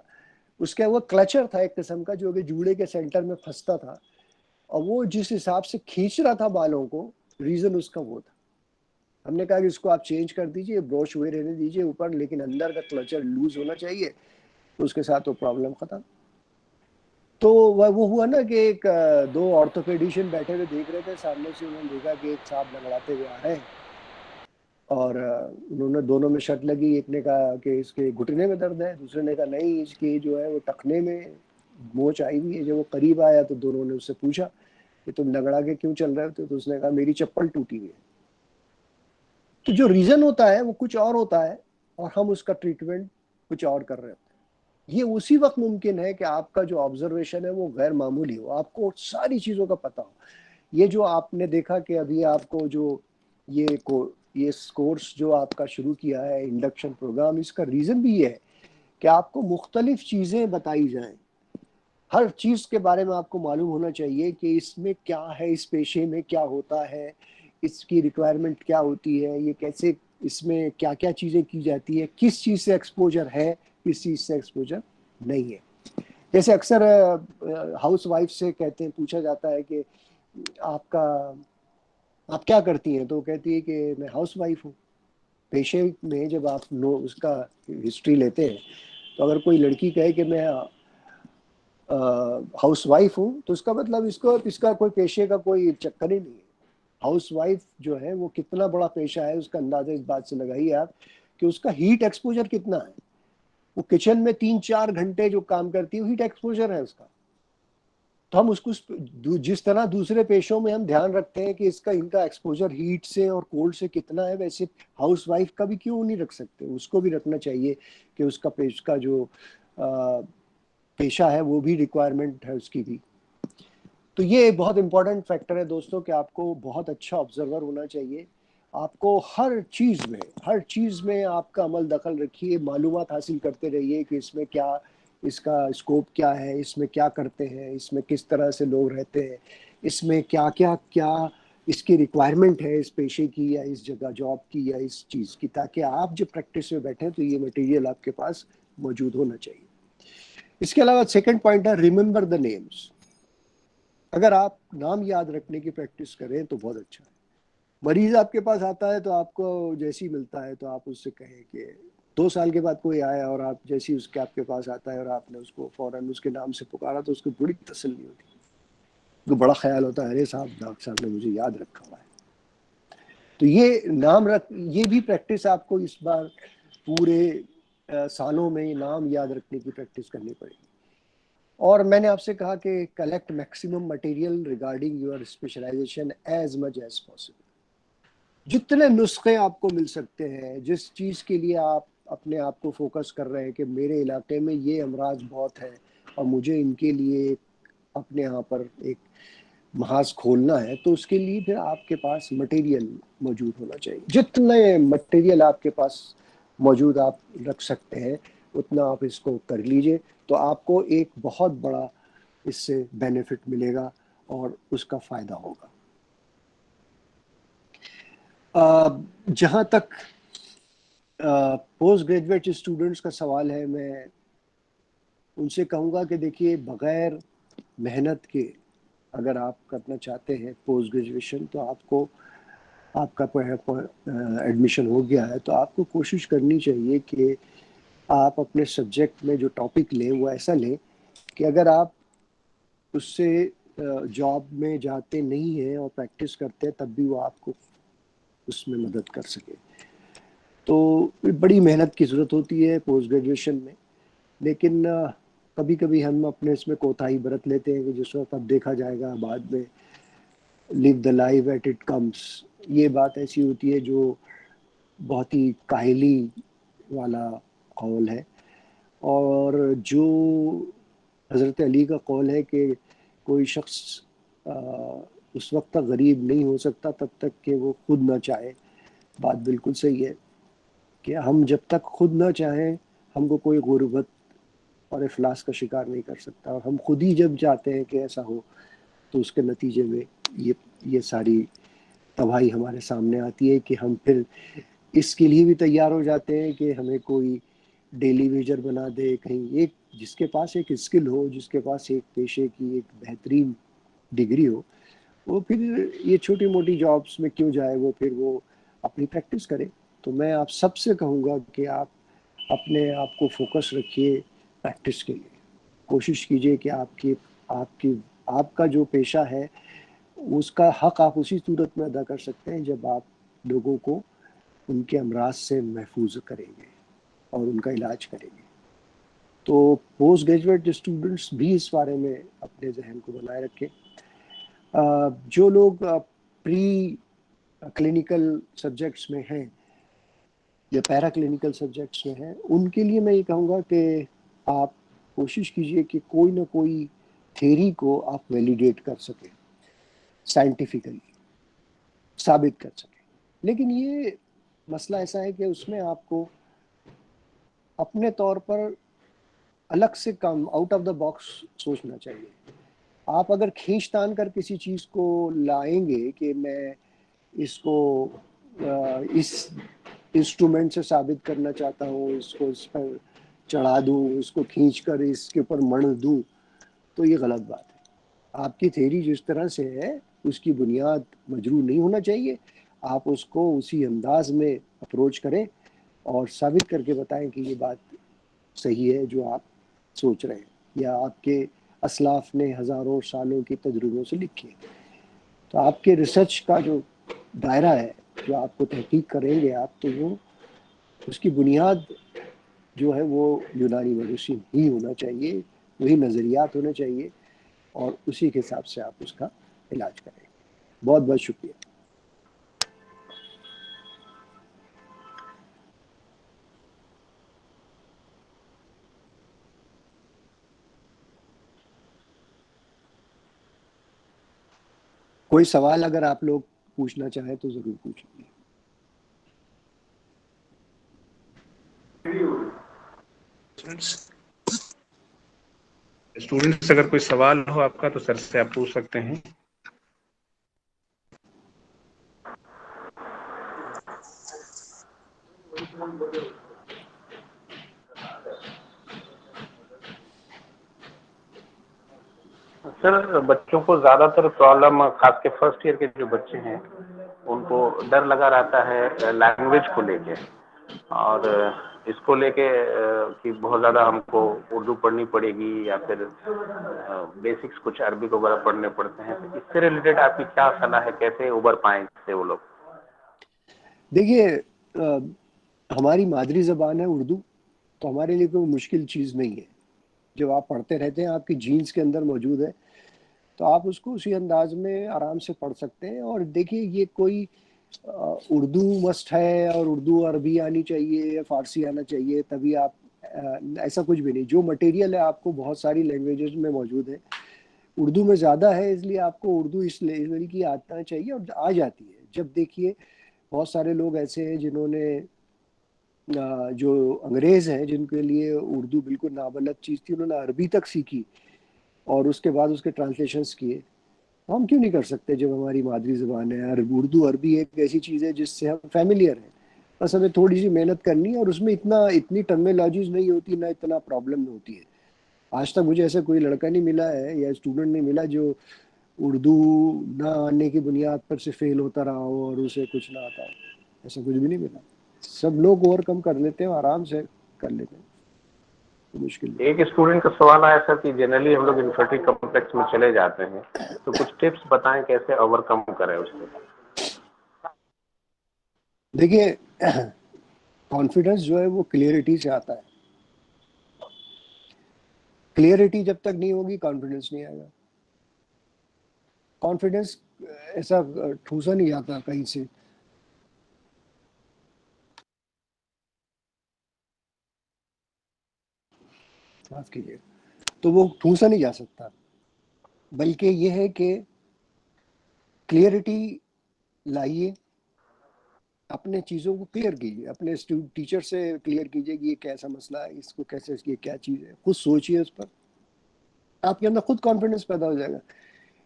اس کا وہ کلچر تھا ایک قسم کا جو کہ جوڑے کے سینٹر میں پھنستا تھا, اور وہ جس حساب سے کھینچ رہا تھا بالوں کو, ریزن اس کا وہ تھا. ہم نے کہا کہ اس کو آپ چینج کر دیجئے, بروش ہوئے رہنے دیجئے اوپر, لیکن اندر کا کلچر لوز ہونا چاہیے. اس کے ساتھ وہ پرابلم ختم. تو وہ ہوا نا کہ ایک دو آرتھوپیڈیشین بیٹھے ہوئے دیکھ رہے تھے, سامنے سے انہوں نے دیکھا کہ ایک صاحب لنگڑاتے ہوئے آ رہے ہیں, اور انہوں نے دونوں میں شرط لگی. ایک نے کہا کہ اس کے گھٹنے میں درد ہے, دوسرے نے کہا نہیں اس کی جو ہے وہ ٹخنے میں موچ آئی ہوئی ہے. جب وہ قریب آیا تو دونوں نے اس سے پوچھا کہ تم لنگڑا کے کیوں چل رہے ہو, تو اس نے کہا میری چپل ٹوٹی ہوئی ہے. تو جو ریزن ہوتا ہے وہ کچھ اور ہوتا ہے, اور ہم اس کا ٹریٹمنٹ کچھ اور کر رہے ہوتے ہیں. یہ اسی وقت ممکن ہے کہ آپ کا جو آبزرویشن ہے وہ غیر معمولی ہو, آپ کو ساری چیزوں کا پتہ ہو. یہ جو آپ نے دیکھا کہ ابھی آپ کو جو یہ کورس جو آپ کا شروع کیا ہے انڈکشن پروگرام, اس کا ریزن بھی یہ ہے کہ آپ کو مختلف چیزیں بتائی جائیں. ہر چیز کے بارے میں آپ کو معلوم ہونا چاہیے کہ اس میں کیا ہے, اس پیشے میں کیا ہوتا ہے, اس کی ریکوائرمنٹ کیا ہوتی ہے, یہ کیسے, اس میں کیا کیا چیزیں کی جاتی ہے, کس چیز سے ایکسپوجر ہے, کس چیز سے ایکسپوجر نہیں ہے. جیسے اکثر ہاؤس وائف سے کہتے ہیں, پوچھا جاتا ہے کہ آپ کیا کرتی ہیں, تو وہ کہتی ہے کہ میں ہاؤس وائف ہوں. پیشے میں جب آپ اس کا ہسٹری لیتے ہیں تو اگر کوئی لڑکی کہے کہ میں ہاؤس وائف ہوں, تو اس کا مطلب اس کا کوئی پیشے کا کوئی چکر ہی نہیں ہے. ہاؤس وائف جو ہے وہ کتنا بڑا پیشہ ہے اس کا اندازہ اس بات سے لگائیے آپ کہ اس کا ہیٹ ایکسپوجر کتنا ہے. وہ کچن میں 3-4 گھنٹے جو کام کرتی ہے وہ ہیٹ ایکسپوجر ہے اس کا. تو ہم اس کو جس طرح دوسرے پیشوں میں ہم دھیان رکھتے ہیں کہ ان کا ایکسپوجر ہیٹ سے اور کولڈ سے کتنا ہے, ویسے ہاؤس وائف کا بھی کیوں نہیں رکھ سکتے. اس کو بھی رکھنا چاہیے کہ اس کا جو پیشہ ہے وہ بھی ریکوائرمنٹ ہے اس کی بھی. تو یہ بہت امپورٹنٹ فیکٹر ہے دوستوں کہ آپ کو بہت اچھا آبزرور ہونا چاہیے. آپ کو ہر چیز میں آپ کا عمل دخل رکھیے, معلومات حاصل کرتے رہیے کہ اس میں کیا, اس کا اسکوپ کیا ہے, اس میں کیا کرتے ہیں, اس میں کس طرح سے لوگ رہتے ہیں, اس میں کیا اس کی ریکوائرمنٹ ہے اس پیشے کی یا اس جگہ جاب کی یا اس چیز کی, تاکہ آپ جب پریکٹس میں بیٹھیں تو یہ مٹیریل آپ کے پاس موجود ہونا چاہیے. اس کے علاوہ سیکنڈ پوائنٹ ہے ریممبر دا نیمز. اگر آپ نام یاد رکھنے کی پریکٹس کریں تو بہت اچھا ہے. مریض آپ کے پاس آتا ہے تو آپ کو جیسی ملتا ہے تو آپ اس سے کہیں کہ 2 سال کے بعد کوئی آیا اور آپ جیسی اس کے آپ کے پاس آتا ہے اور آپ نے اس کو فوراً اس کے نام سے پکارا تو اس کو بڑی تسلی ہوتی ہے, تو بڑا خیال ہوتا ہے ارے صاحب ڈاکٹر صاحب نے مجھے یاد رکھا ہوا ہے. تو یہ بھی پریکٹس آپ کو اس بار پورے سالوں میں نام یاد رکھنے کی پریکٹس کرنی پڑے گی. اور میں نے آپ سے کہا کہ collect maximum material regarding your specialization as much as possible. جتنے نسخے آپ کو مل سکتے ہیں, جس چیز کے لیے آپ اپنے آپ کو فوکس کر رہے ہیں کہ میرے علاقے میں یہ امراض بہت ہے اور مجھے ان کے لیے اپنے یہاں پر ایک محاذ کھولنا ہے, تو اس کے لیے پھر آپ کے پاس مٹیریل موجود ہونا چاہیے. جتنے مٹیریل آپ کے پاس موجود آپ رکھ سکتے ہیں اتنا آپ اس کو کر لیجئے, تو آپ کو ایک بہت بڑا اس سے بینیفٹ ملے گا اور اس کا فائدہ ہوگا. جہاں تک پوسٹ گریجویٹ اسٹوڈنٹس کا سوال ہے, میں ان سے کہوں گا کہ دیکھیے بغیر محنت کے اگر آپ کرنا چاہتے ہیں پوسٹ گریجویشن, تو آپ کا ایڈمیشن ہو گیا ہے تو آپ کو کوشش کرنی چاہیے کہ آپ اپنے سبجیکٹ میں جو ٹاپک لیں وہ ایسا لیں کہ اگر آپ اس سے جاب میں جاتے نہیں ہیں اور پریکٹس کرتے ہیں تب بھی وہ آپ کو اس میں مدد کر سکے. تو بڑی محنت کی ضرورت ہوتی ہے پوسٹ گریجویشن میں, لیکن کبھی کبھی ہم اپنے اس میں کوتاہی برت لیتے ہیں کہ جس وقت اب دیکھا جائے گا بعد میں, live the life at it comes. یہ بات ایسی ہوتی ہے جو بہت ہی کاہلی والا قول ہے, اور جو حضرت علی کا قول ہے کہ کوئی شخص اس وقت تک غریب نہیں ہو سکتا تب تک کہ وہ خود نہ چاہے. بات بالکل صحیح ہے کہ ہم جب تک خود نہ چاہیں ہم کو کوئی غربت اور افلاس کا شکار نہیں کر سکتا, اور ہم خود ہی جب چاہتے ہیں کہ ایسا ہو تو اس کے نتیجے میں یہ ساری تباہی ہمارے سامنے آتی ہے کہ ہم پھر اس کے لیے بھی تیار ہو جاتے ہیں کہ ہمیں کوئی ڈیلی ویجر بنا دے, کہیں ایک جس کے پاس ایک اسکل ہو, جس کے پاس ایک پیشے کی ایک بہترین ڈگری ہو, وہ پھر یہ چھوٹی موٹی جابس میں کیوں جائے, وہ پھر وہ اپنی پریکٹس کرے. تو میں آپ سب سے کہوں گا کہ آپ اپنے آپ کو فوکس رکھیے پریکٹس کے لیے. کوشش کیجئے کہ آپ کا جو پیشہ ہے اس کا حق آپ اسی صورت میں ادا کر سکتے ہیں جب آپ لوگوں کو ان کے امراض سے محفوظ کریں گے اور ان کا علاج کریں گے. تو پوسٹ گریجویٹ اسٹوڈنٹس بھی اس بارے میں اپنے ذہن کو بنائے رکھیں. جو لوگ پری کلینکل سبجیکٹس میں ہیں یا پیرا کلینکل سبجیکٹس میں ہیں, ان کے لیے میں یہ کہوں گا کہ آپ کوشش کیجئے کہ کوئی نہ کوئی تھیری کو آپ ویلیڈیٹ کر سکیں, سائنٹیفیکلی ثابت کر سکیں. لیکن یہ مسئلہ ایسا ہے کہ اس میں آپ کو اپنے طور پر الگ سے کام آؤٹ آف دا باکس سوچنا چاہیے. آپ اگر کھینچ تان کر کسی چیز کو لائیں گے کہ میں اس کو اس انسٹرومنٹ سے ثابت کرنا چاہتا ہوں, اس کو اس پر چڑھا دوں, اس کو کھینچ کر اس کے اوپر مڑ دوں, تو یہ غلط بات ہے. آپ کی تھیری جس طرح سے ہے اس کی بنیاد مجروح نہیں ہونا چاہیے. آپ اس کو اسی انداز میں اپروچ کریں اور ثابت کر کے بتائیں کہ یہ بات صحیح ہے جو آپ سوچ رہے ہیں یا آپ کے اسلاف نے ہزاروں سالوں کی تجربوں سے لکھی ہے. تو آپ کے ریسرچ کا جو دائرہ ہے, جو آپ کو تحقیق کریں گے آپ, تو وہ اس کی بنیاد جو ہے وہ یونانی میڈیسن ہی ہونا چاہیے, وہی نظریات ہونے چاہیے, اور اسی کے حساب سے آپ اس کا علاج کریں. بہت بہت شکریہ. کوئی سوال اگر آپ لوگ پوچھنا چاہیں تو ضرور پوچھیں. اسٹوڈنٹس اگر کوئی سوال ہو آپ کا تو سر سے آپ پوچھ سکتے ہیں. سر بچوں کو زیادہ تر پرابلم خاص کے فرسٹ ایئر کے جو بچے ہیں ان کو ڈر لگا رہتا ہے لینگویج کو لے کے, اور اس کو لے کے کہ بہت زیادہ ہم کو اردو پڑھنی پڑے گی یا پھر بیسکس کچھ عربک وغیرہ پڑھنے پڑتے ہیں. تو اس سے ریلیٹڈ آپ کی کیا صلاح ہے, کیسے ابھر پائیں اس سے وہ لوگ؟ دیکھیے, ہماری مادری زبان ہے اردو, تو ہمارے لیے کوئی مشکل چیز نہیں ہے. جب آپ پڑھتے رہتے ہیں, آپ کی جینز کے اندر موجود ہے, تو آپ اس کو اسی انداز میں آرام سے پڑھ سکتے ہیں. اور دیکھیے, یہ کوئی اردو مسٹ ہے اور اردو عربی آنی چاہیے یا فارسی آنا چاہیے تبھی آپ, ایسا کچھ بھی نہیں. جو مٹیریل ہے آپ کو بہت ساری لینگویجز میں موجود ہے, اردو میں زیادہ ہے, اس لیے آپ کو اردو اس لیول کی آنا چاہیے اور آ جاتی ہے. جب دیکھیے بہت سارے لوگ ایسے ہیں جنہوں نے جو انگریز ہیں جن کے لیے اردو بالکل نابلد چیز تھی, انہوں نے عربی تک سیکھی اور اس کے بعد اس کے ٹرانسلیشنز کیے. ہم کیوں نہیں کر سکتے جب ہماری مادری زبان ہے؟ اردو عربی ایک ایسی چیز ہے جس سے ہم فیملیئر ہیں, بس ہمیں تھوڑی سی محنت کرنی ہے, اور اس میں اتنی ٹرمینالوجیز نہیں ہوتی, نہ اتنا پرابلم ہوتی ہے. آج تک مجھے ایسا کوئی لڑکا نہیں ملا ہے یا اسٹوڈنٹ نہیں ملا جو اردو نہ آنے کی بنیاد پر سے فیل ہوتا رہا ہو اور اسے کچھ نہ آتا ہو. ایسا کچھ بھی نہیں ملا. سب لوگ اوور کم کر لیتے ہیں, آرام سے کر لیتے ہیں, مشکل نہیں. ایک اسٹوڈنٹ کا سوال آیا سر کہ جنرلی ہم لوگ انفرٹی کمپلیکس میں چلے جاتے ہیں, تو کچھ ٹپس بتائیں کیسے اوور کم کریں اس کو. دیکھیے, کانفیڈنس جو ہے وہ کلیئرٹی سے آتا ہے. کلیئرٹی جب تک نہیں ہوگی کانفیڈنس نہیں آئے گا. کانفیڈنس ایسا ٹھوسا نہیں آتا کہیں سے. معاف کیجیے, تو وہ ٹھوسا نہیں جا سکتا, بلکہ یہ ہے کہ کلیئرٹی لائیے, اپنے چیزوں کو کلیئر کیجیے, اپنے ٹیچر سے کلیئر کیجیے کہ یہ کیسا مسئلہ ہے, اس کو کیسے, یہ کیا چیز ہے, خود سوچیے اس پر. آپ کے اندر خود کانفیڈنس پیدا ہو جائے گا.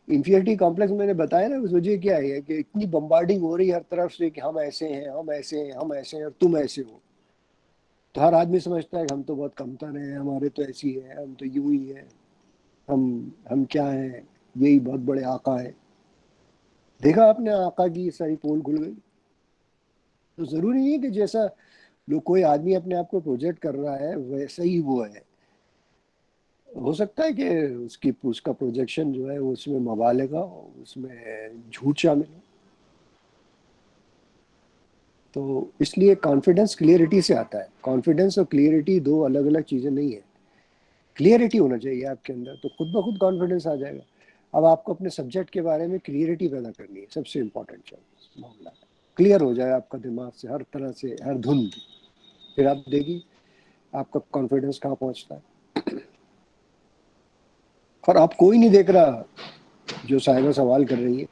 انفیریٹی کمپلیکس میں نے بتایا نا, اس وجہ کیا ہے کہ اتنی بمبارڈنگ ہو رہی ہے ہر طرف سے کہ ہم ایسے ہیں, ہم ایسے ہیں, ہم ایسے ہیں, اور تم ایسے ہو. تو ہر آدمی سمجھتا ہے کہ ہم تو بہت کمتر ہیں, ہمارے تو ایسی ہے, ہم تو یوں ہی ہیں, ہم کیا ہیں, یہی بہت بڑے آقا ہیں. دیکھا آپ نے آقا کی یہ ساری پول کھل گئی. تو ضروری نہیں ہے کہ جیسا کوئی آدمی اپنے آپ کو پروجیکٹ کر رہا ہے ویسا ہی وہ ہے. ہو سکتا ہے کہ اس کا پروجیکشن جو ہے اس میں مبالغہ ہو, اس میں جھوٹ شامل ہو. تو اس لیے کانفیڈنس کلیئرٹی سے آتا ہے. کانفیڈنس اور کلیئرٹی دو الگ الگ چیزیں نہیں ہیں. کلیئرٹی ہونا چاہیے آپ کے اندر, تو خود بخود کانفیڈنس آ جائے گا. اب آپ کو اپنے سبجیکٹ کے بارے میں کلیئرٹی پیدا کرنی ہے, سب سے امپورٹنٹ معاملہ. کلیئر ہو جائے آپ کا دماغ سے ہر طرح سے, ہر دھن, پھر آپ دیکھیے آپ کا کانفیڈنس کہاں پہنچتا ہے. اور آپ کوئی نہیں دیکھ رہا, جو صاحبہ سوال کر رہی ہے,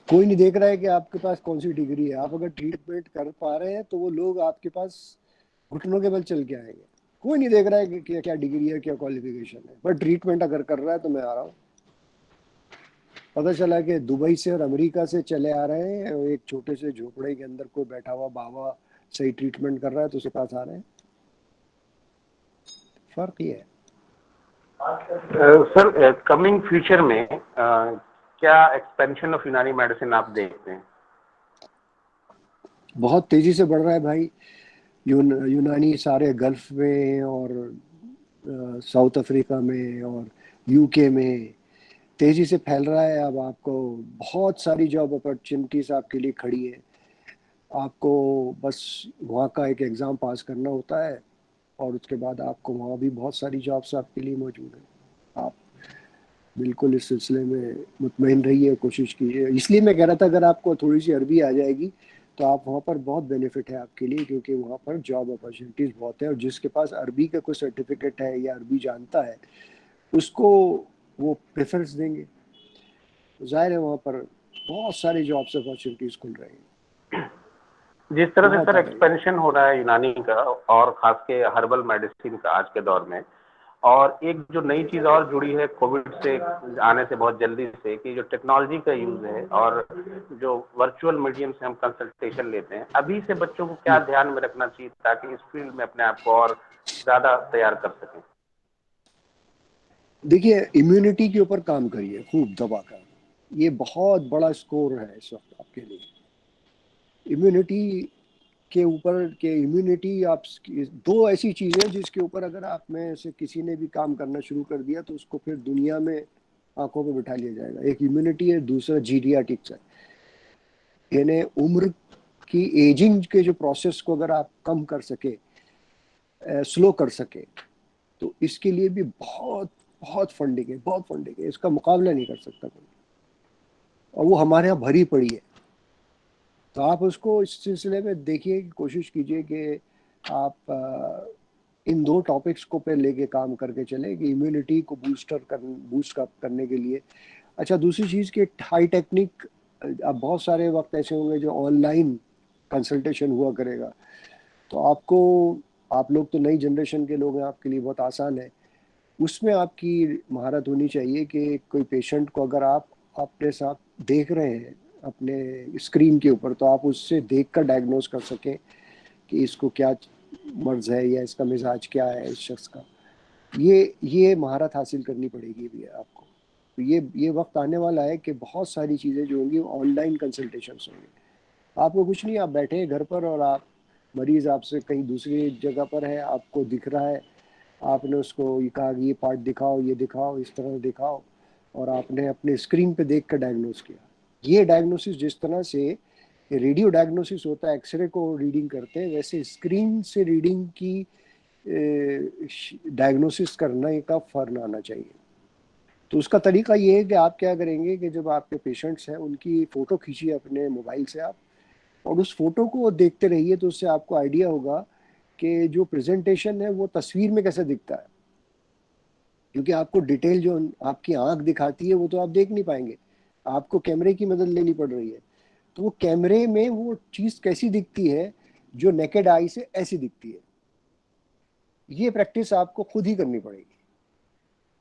کوئی نہیں دیکھ رہا ہے کہ آپ کے پاس کون سی ڈگری ہے. آپ اگر ٹریٹمنٹ کر پا رہے ہیں تو وہ لوگ آپ کے پاس گھٹنوں کے بل چل کے آئیں گے. کوئی نہیں دیکھ رہا ہے کہ کیا ڈگری ہے, کیا کوالیفیکیشن ہے, بٹ ٹریٹمنٹ اگر کر رہا ہے تو میں آ رہا ہوں. پتہ چلا کہ دبئی سے اور امریکہ سے چلے آ رہے ہیں, ایک چھوٹے سے جھوپڑے کے اندر کوئی بیٹھا ہوا بابا صحیح ٹریٹمنٹ کر رہا ہے تو اس کے پاس آ رہے ہیں. فرق یہ ہے. سر کمنگ فیوچر میں کیا ایکسپینشن آف یونانی میڈیسن آپ دیکھتے ہیں؟ بہت تیزی سے بڑھ رہا ہے بھائی. یونانی سارے گلف میں اور ساؤتھ افریقہ میں اور یو کے میں تیزی سے پھیل رہا ہے. اب آپ کو بہت ساری جاب اپرچونیٹیز آپ کے لیے کھڑی ہیں. آپ کو بس وہاں کا ایک ایگزام پاس کرنا ہوتا ہے اور اس کے بعد آپ کو وہاں بھی بہت ساری جابس آپ کے لیے موجود ہیں. آپ بالکل اس سلسلے میں مطمئن رہیے, کوشش کیجیے. اس لیے میں کہہ رہا تھا اگر آپ کو تھوڑی سی عربی آ جائے گی تو آپ وہاں پر بہت بینیفٹ ہے آپ کے لیے, کیونکہ وہاں پر جاب اپرچونیٹیز بہت ہے. اور جس کے پاس عربی کا کوئی سرٹیفکیٹ ہے یا عربی جانتا ہے اس کو وہ پریفرنس دیں گے. ظاہر ہے وہاں پر بہت ساری جابس اپرچونیٹیز کھل رہی ہیں. جس طرح سے بہت سر آ رہی ہے. ایکسپینشن ہو رہا ہے یونانی کا اور خاص کے ہربل میڈیسن کا آج کے دور میں, اور ایک جو نئی چیز اور جڑی ہے کووڈ سے آنے سے بہت جلدی سے, کہ جو ٹیکنالوجی کا یوز ہے اور جو ورچوئل میڈیم سے ہم کنسلٹیشن لیتے ہیں, ابھی سے بچوں کو کیا دھیان میں رکھنا چاہیے تاکہ اس فیلڈ میں اپنے آپ کو اور زیادہ تیار کر سکیں؟ دیکھیے امیونٹی کے اوپر کام کریے خوب دبا کر. یہ بہت بڑا اسکور ہے اس وقت آپ کے لیے. امیونٹی کے اوپر کہ امیونٹی آپ دو ایسی چیزیں جس کے اوپر اگر آپ میں سے کسی نے بھی کام کرنا شروع کر دیا تو اس کو پھر دنیا میں آنکھوں پہ بٹھا لیا جائے گا. ایک امیونٹی ہے, دوسرا جیڈیاٹکس ہے. یعنی عمر کی ایجنگ کے جو پروسیس کو اگر آپ کم کر سکے, سلو کر سکے, تو اس کے لیے بھی بہت بہت فنڈنگ ہے, بہت فنڈنگ ہے. اس کا مقابلہ نہیں کر سکتا کوئی, اور وہ ہمارے یہاں بھری پڑی ہے. تو آپ اس کو اس سلسلے میں دیکھیے, کوشش کیجئے کہ آپ ان دو ٹاپکس کو پہ لے کے کام کر کے چلیں کہ امیونٹی کو بوسٹ اپ کرنے کے لیے. اچھا دوسری چیز کہ ہائی ٹیکنک, اب بہت سارے وقت ایسے ہوں گے جو آن لائن کنسلٹیشن ہوا کرے گا, تو آپ لوگ تو نئی جنریشن کے لوگ ہیں, آپ کے لیے بہت آسان ہے. اس میں آپ کی مہارت ہونی چاہیے کہ کوئی پیشنٹ کو اگر آپ اپنے ساتھ دیکھ رہے ہیں اپنے اسکرین کے اوپر, تو آپ اس سے دیکھ کر ڈائگنوز کر سکیں کہ اس کو کیا مرض ہے یا اس کا مزاج کیا ہے اس شخص کا. یہ مہارت حاصل کرنی پڑے گی بھی آپ کو. تو یہ وقت آنے والا ہے کہ بہت ساری چیزیں جو ہوں گی آن لائن کنسلٹیشنس ہوں گی. آپ کو کچھ نہیں, آپ بیٹھے ہیں گھر پر اور آپ مریض آپ سے کہیں دوسری جگہ پر ہے, آپ کو دکھ رہا ہے, آپ نے اس کو یہ کہا کہ یہ پارٹ دکھاؤ, یہ دکھاؤ, اس طرح دکھاؤ, اور آپ نے اپنے اسکرین پہ دیکھ کر ڈائگنوز کیا. یہ ڈائگنوسس جس طرح سے ریڈیو ڈائگنوسس ہوتا ہے, ایکس رے کو ریڈنگ کرتے ہیں, ویسے اسکرین سے ریڈنگ کی ڈائگنوسس کرنے کا فرق آنا چاہیے. تو اس کا طریقہ یہ ہے کہ آپ کیا کریں گے کہ جب آپ کے پیشنٹس ہیں ان کی فوٹو کھینچیے اپنے موبائل سے آپ, اور اس فوٹو کو دیکھتے رہیے, تو اس سے آپ کو آئیڈیا ہوگا کہ جو پریزنٹیشن ہے وہ تصویر میں کیسے دکھتا ہے. کیونکہ آپ کو ڈیٹیل جو آپ کی آنکھ دکھاتی ہے وہ تو آپ دیکھ نہیں پائیں گے, آپ کو کیمرے کی مدد لینی پڑ رہی ہے. تو وہ کیمرے میں وہ چیز کیسی دکھتی ہے جو نیکڈ آئی سے ایسی دکھتی ہے. یہ پریکٹس آپ کو خود ہی کرنی پڑے گی.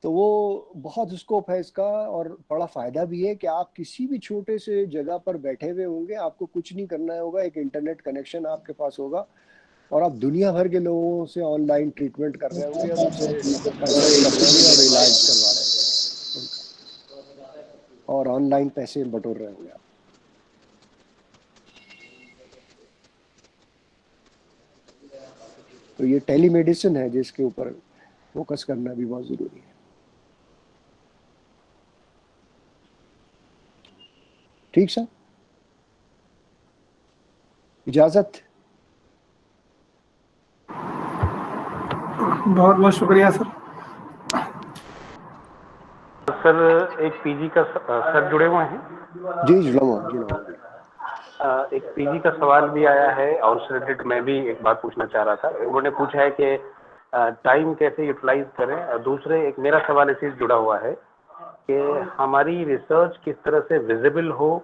تو وہ بہت اسکوپ ہے اس کا, اور بڑا فائدہ بھی ہے کہ آپ کسی بھی چھوٹے سے جگہ پر بیٹھے ہوئے ہوں گے, آپ کو کچھ نہیں کرنا ہوگا, ایک انٹرنیٹ کنیکشن آپ کے پاس ہوگا اور آپ دنیا بھر کے لوگوں سے آن لائن ٹریٹمنٹ کر رہے ہوں گے اور ان سے کنسلٹ کر رہے ہوں گے اور علاج کروا رہے ہوں گے ان کا، اور آن لائن پیسے بٹور رہے ہوں گے آپ۔ تو یہ ٹیلی میڈیسن ہے جس کے اوپر فوکس کرنا بھی بہت ضروری ہے۔ ٹھیک سر، اجازت۔ بہت بہت شکریہ سر۔ سر ایک پی جی کا سر جڑے ہوئے ہیں، جی جڑا ہوا بالکل۔ ایک پی جی کا سوال بھی آیا ہے اور اس ریلیٹڈ میں بھی ایک بات پوچھنا چاہ رہا تھا۔ انہوں نے پوچھا ہے کہ ٹائم کیسے یوٹیلائز کریں، اور دوسرے ایک میرا سوال اسی سے جڑا ہوا ہے کہ ہماری ریسرچ کس طرح سے ویزیبل ہو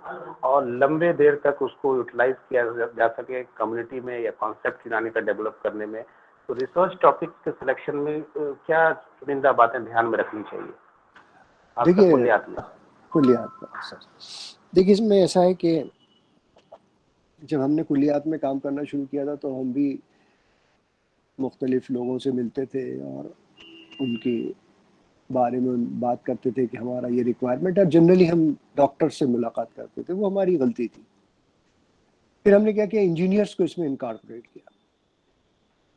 اور لمبے دیر تک اس کو یوٹیلائز کیا جا سکے کمیونٹی میں یا کانسیپٹ چنانے کا ڈیولپ کرنے میں۔ تو ریسرچ ٹاپک کے سلیکشن میں کیا چنندہ باتیں دھیان میں رکھنی چاہیے آپ کا دیکھیے کلیات میں؟ کلیات میں سر، دیکھیے اس میں ایسا ہے کہ جب ہم نے کلیات میں کام کرنا شروع کیا تھا تو ہم بھی مختلف لوگوں سے ملتے تھے اور ان کے بارے میں بات کرتے تھے کہ ہمارا یہ ریکوائرمنٹ ہے، جنرلی ہم ڈاکٹر سے ملاقات کرتے تھے، وہ ہماری غلطی تھی۔ پھر ہم نے کیا کیا، انجینئرس کو اس میں انکارپوریٹ کیا۔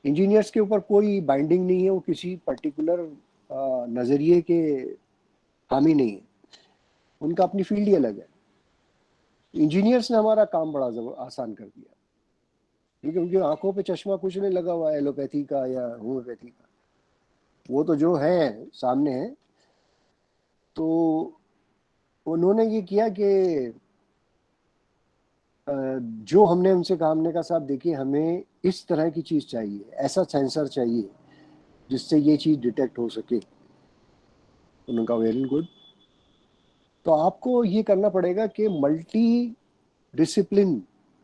انجینئرس کے اوپر کوئی بائنڈنگ نہیں ہے، وہ کسی پرٹیکولر نظریے کے حامی نہیں ہے، ان کا اپنی فیلڈ ہی الگ ہے۔ انجینئرس نے ہمارا کام بڑا آسان کر دیا، کیونکہ ان کی آنکھوں پہ چشمہ کچھ نہیں لگا ہوا ہے ایلوپیتھی کا یا ہومیوپیتھی کا، وہ تو جو ہے سامنے ہے۔ تو انہوں نے یہ کیا کہ جو ہم نے ان سے کہا، ہم نے کہا صاحب دیکھیے ہمیں اس طرح کی چیز چاہیے، ایسا سینسر چاہیے جس سے یہ چیز ڈیٹیکٹ ہو سکے۔ انہوں نے کہا ویری گڈ، تو آپ کو یہ کرنا پڑے گا کہ ملٹی ڈسپلن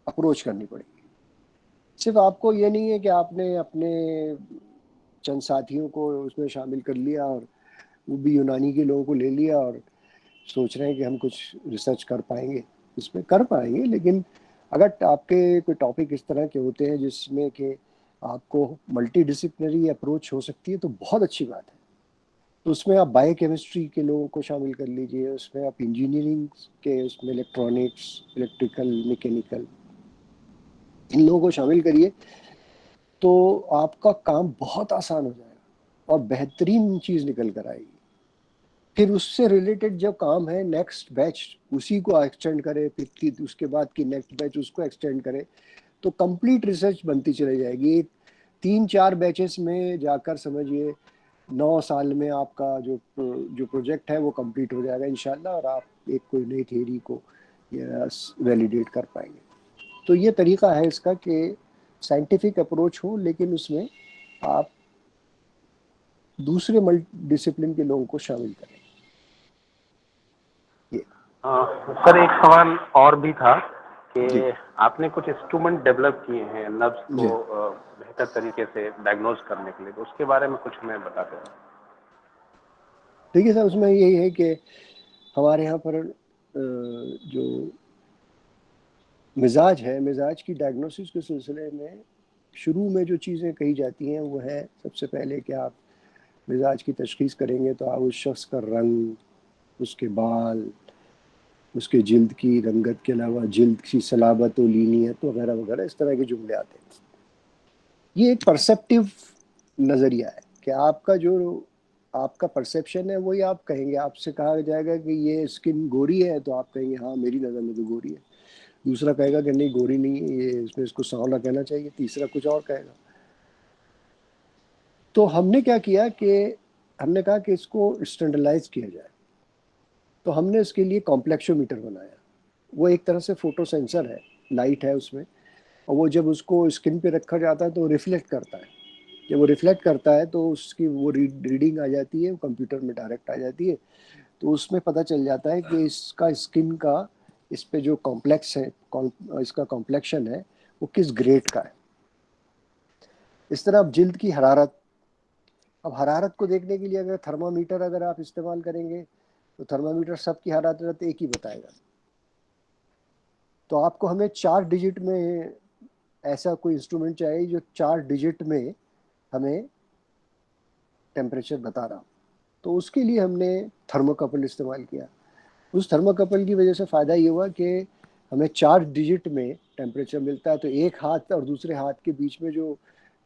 اپروچ کرنی پڑے گی۔ صرف آپ کو یہ نہیں ہے کہ آپ نے اپنے چند ساتھیوں کو اس میں شامل کر لیا اور وہ بھی یونانی کے لوگوں کو لے لیا اور سوچ رہے ہیں کہ ہم کچھ ریسرچ کر پائیں گے۔ اس میں کر پائیں گے، لیکن اگر آپ کے کوئی ٹاپک اس طرح کے ہوتے ہیں جس میں کہ آپ کو ملٹی ڈسپلنری اپروچ ہو سکتی ہے تو بہت اچھی بات ہے۔ تو اس میں آپ بایو کیمسٹری کے لوگوں کو شامل کر لیجئے، اس میں آپ انجینئرنگ کے، اس میں الیکٹرانکس، الیکٹریکل، میکینیکل، ان لوگوں کو شامل کریے تو آپ کا کام بہت آسان ہو جائے گا اور بہترین چیز نکل کر آئے گی۔ پھر اس سے ریلیٹڈ جو کام ہے نیکسٹ بیچ اسی کو ایکسٹینڈ کرے، پھر اس کے بعد کی نیکسٹ بیچ اس کو ایکسٹینڈ کرے، تو کمپلیٹ ریسرچ بنتی چلے جائے گی۔ 3-4 بیچز میں جا کر سمجھیے 9 سال میں آپ کا جو پروجیکٹ ہے وہ کمپلیٹ ہو جائے گا انشاءاللہ، اور آپ ایک کوئی نئی تھیوری کو ویلیڈیٹ کر پائیں گے۔ تو یہ طریقہ ہے اس کا کہ سائنٹیفک اپروچ ہو، لیکن اس میں آپ دوسرے ملٹی ڈسپلن کے لوگوں کو شامل کریں۔ سر ایک سوال اور بھی تھا کہ جی آپ نے کچھ انسٹرومنٹ ڈیولپ کیے ہیں نبض کو جی بہتر طریقے سے ڈائگنوز کرنے کے لیے، تو اس کے بارے میں کچھ ہمیں بتا دیں۔ دیکھیے سر، اس میں یہی ہے کہ ہمارے یہاں پر جو مزاج ہے، مزاج کی ڈائگنوسس کے سلسلے میں شروع میں جو چیزیں کہی جاتی ہیں وہ ہے سب سے پہلے کہ آپ مزاج کی تشخیص کریں گے تو آپ اس شخص کا رنگ، اس کے بال، اس کے جلد کی رنگت کے علاوہ جلد کی صلابت و لینیت وغیرہ وغیرہ، اس طرح کے جملے آتے ہیں۔ یہ ایک پرسیپٹیو نظریہ ہے کہ آپ کا پرسیپشن ہے وہی آپ کہیں گے۔ آپ سے کہا جائے گا کہ یہ اسکن گوری ہے تو آپ کہیں گے ہاں میری نظر میں تو گوری ہے، دوسرا کہے گا کہ نہیں گوری نہیں ہے، یہ اس میں اس کو سانولا کہنا چاہیے، تیسرا کچھ اور کہے گا۔ تو ہم نے کیا کیا کہ ہم نے کہا کہ اس کو اسٹینڈرڈائز کیا جائے، تو ہم نے اس کے لیے کمپلیکشو میٹر بنایا۔ وہ ایک طرح سے فوٹو سینسر ہے، لائٹ ہے اس میں، اور وہ جب اس کو اسکن پہ رکھا جاتا ہے تو ریفلیکٹ کرتا ہے۔ جب وہ ریفلیکٹ کرتا ہے تو اس کی وہ ریڈنگ آ جاتی ہے، کمپیوٹر میں ڈائریکٹ آ جاتی ہے، تو اس میں پتہ چل جاتا ہے کہ اس کا اسکن کا، اس پہ جو کمپلیکس ہے، اس کا کمپلیکشن ہے وہ کس گریڈ کا ہے۔ اس طرح اب جلد کی حرارت، اب حرارت کو دیکھنے کے لیے اگر تھرمامیٹر اگر آپ استعمال کریں گے تو تھرمامیٹر سب کی حرارت ایک ہی بتائے گا، تو آپ کو ہمیں 4 ڈیجٹ میں ایسا کوئی انسٹرومنٹ چاہیے جو 4 ڈیجٹ میں ہمیں ٹیمپریچر بتا رہا ہو. تو اس کے لیے ہم نے تھرموکپل استعمال کیا. اس تھرموکپل کی وجہ سے فائدہ یہ ہوا کہ ہمیں 4 ڈیجٹ میں ٹیمپریچر ملتا ہے, تو ایک ہاتھ اور دوسرے ہاتھ کے بیچ میں جو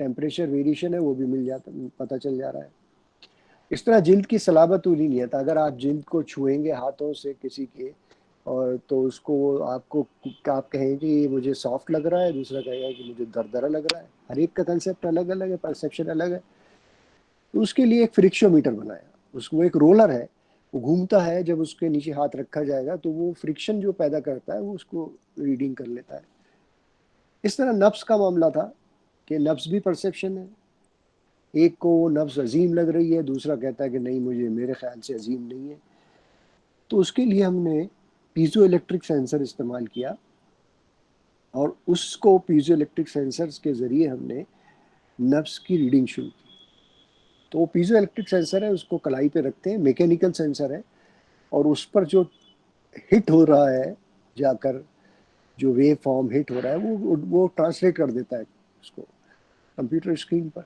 ٹیمپریچر ویریشن ہے وہ بھی مل جاتا, پتہ چل جا رہا ہے. اس طرح جلد کی صلابت نہیں ہے. اگر آپ جلد کو چھوئیں گے ہاتھوں سے کسی کے, اور تو اس کو آپ کہیں گے یہ مجھے سافٹ لگ رہا ہے, دوسرا کہے گا کہ مجھے دردرا لگ رہا ہے. ہر ایک کا کنسیپٹ الگ الگ ہے, پرسیپشن الگ ہے. تو اس کے لیے ایک فریکشومیٹر بنایا. اس کو ایک رولر ہے, وہ گھومتا ہے, جب اس کے نیچے ہاتھ رکھا جائے گا تو وہ فرکشن جو پیدا کرتا ہے وہ اس کو ریڈنگ کر لیتا ہے. اس طرح نبض کا معاملہ تھا کہ نبض بھی پرسیپشن ہے. ایک کو وہ نبض عظیم لگ رہی ہے, دوسرا کہتا ہے کہ نہیں مجھے میرے خیال سے عظیم نہیں ہے. تو اس کے لیے ہم نے پیزو الیکٹرک سینسر استعمال کیا, اور اس کو پیزو الیکٹرک سینسرز کے ذریعے ہم نے نبض کی ریڈنگ شروع کی. تو وہ پیزو الیکٹرک سینسر ہے, اس کو کلائی پہ رکھتے ہیں, میکینیکل سینسر ہے, اور اس پر جو ہٹ ہو رہا ہے جا کر, جو ویو فارم ہٹ ہو رہا ہے وہ ٹرانسلیٹ کر دیتا ہے اس کو کمپیوٹر اسکرین پر.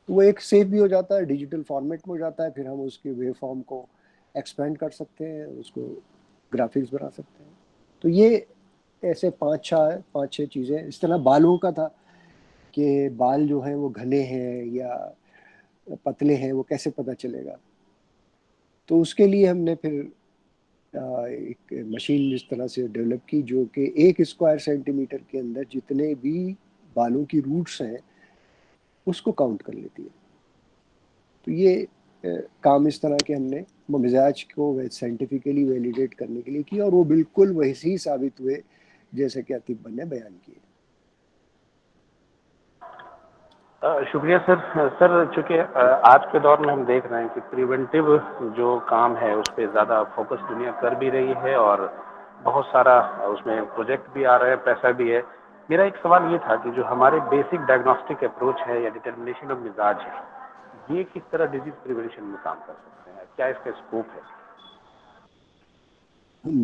تو وہ ایک سیو بھی ہو جاتا ہے, ڈیجیٹل فارمیٹ میں ہو جاتا ہے. پھر ہم اس کے ویو فارم کو ایکسپینڈ کر سکتے ہیں, اس کو گرافکس بنا سکتے ہیں. تو یہ ایسے 5-6 چیزیں. اس طرح بالوں کا تھا کہ بال جو ہیں وہ گھنے ہیں یا پتلے ہیں, وہ کیسے پتہ چلے گا. تو اس کے لیے ہم نے پھر ایک مشین اس طرح سے ڈیولپ کی جو کہ 1 اسکوائر سینٹی میٹر کے اندر جتنے بھی بالوں کی روٹس ہیں اس کو کاؤنٹ کر لیتی ہے. تو یہ کام اس طرح کے ہم نے مزاج کو سائنٹیفکلی ویلیڈیٹ کرنے کے لیے کیا, اور وہ بالکل ویسے ہی ثابت ہوئے جیسے کہ اطباء نے بیان کیے. شکریہ سر. چونکہ آج کے دور میں ہم دیکھ رہے ہیں کہ پریونٹیو جو کام ہے اس پہ زیادہ فوکس دنیا کر بھی رہی ہے, اور بہت سارا اس میں پروجیکٹ بھی آ رہے ہیں, پیسہ بھی ہے. میرا ایک سوال یہ تھا کہ جو ہمارے بیسک ڈائگنوسٹک اپروچ ہے یا ڈٹرمنیشن آف مزاج ہے, یہ کس طرح ڈیزیز پریونشن میں کام کر سکتے ہیں, کیا اس کا اسکوپ ہے؟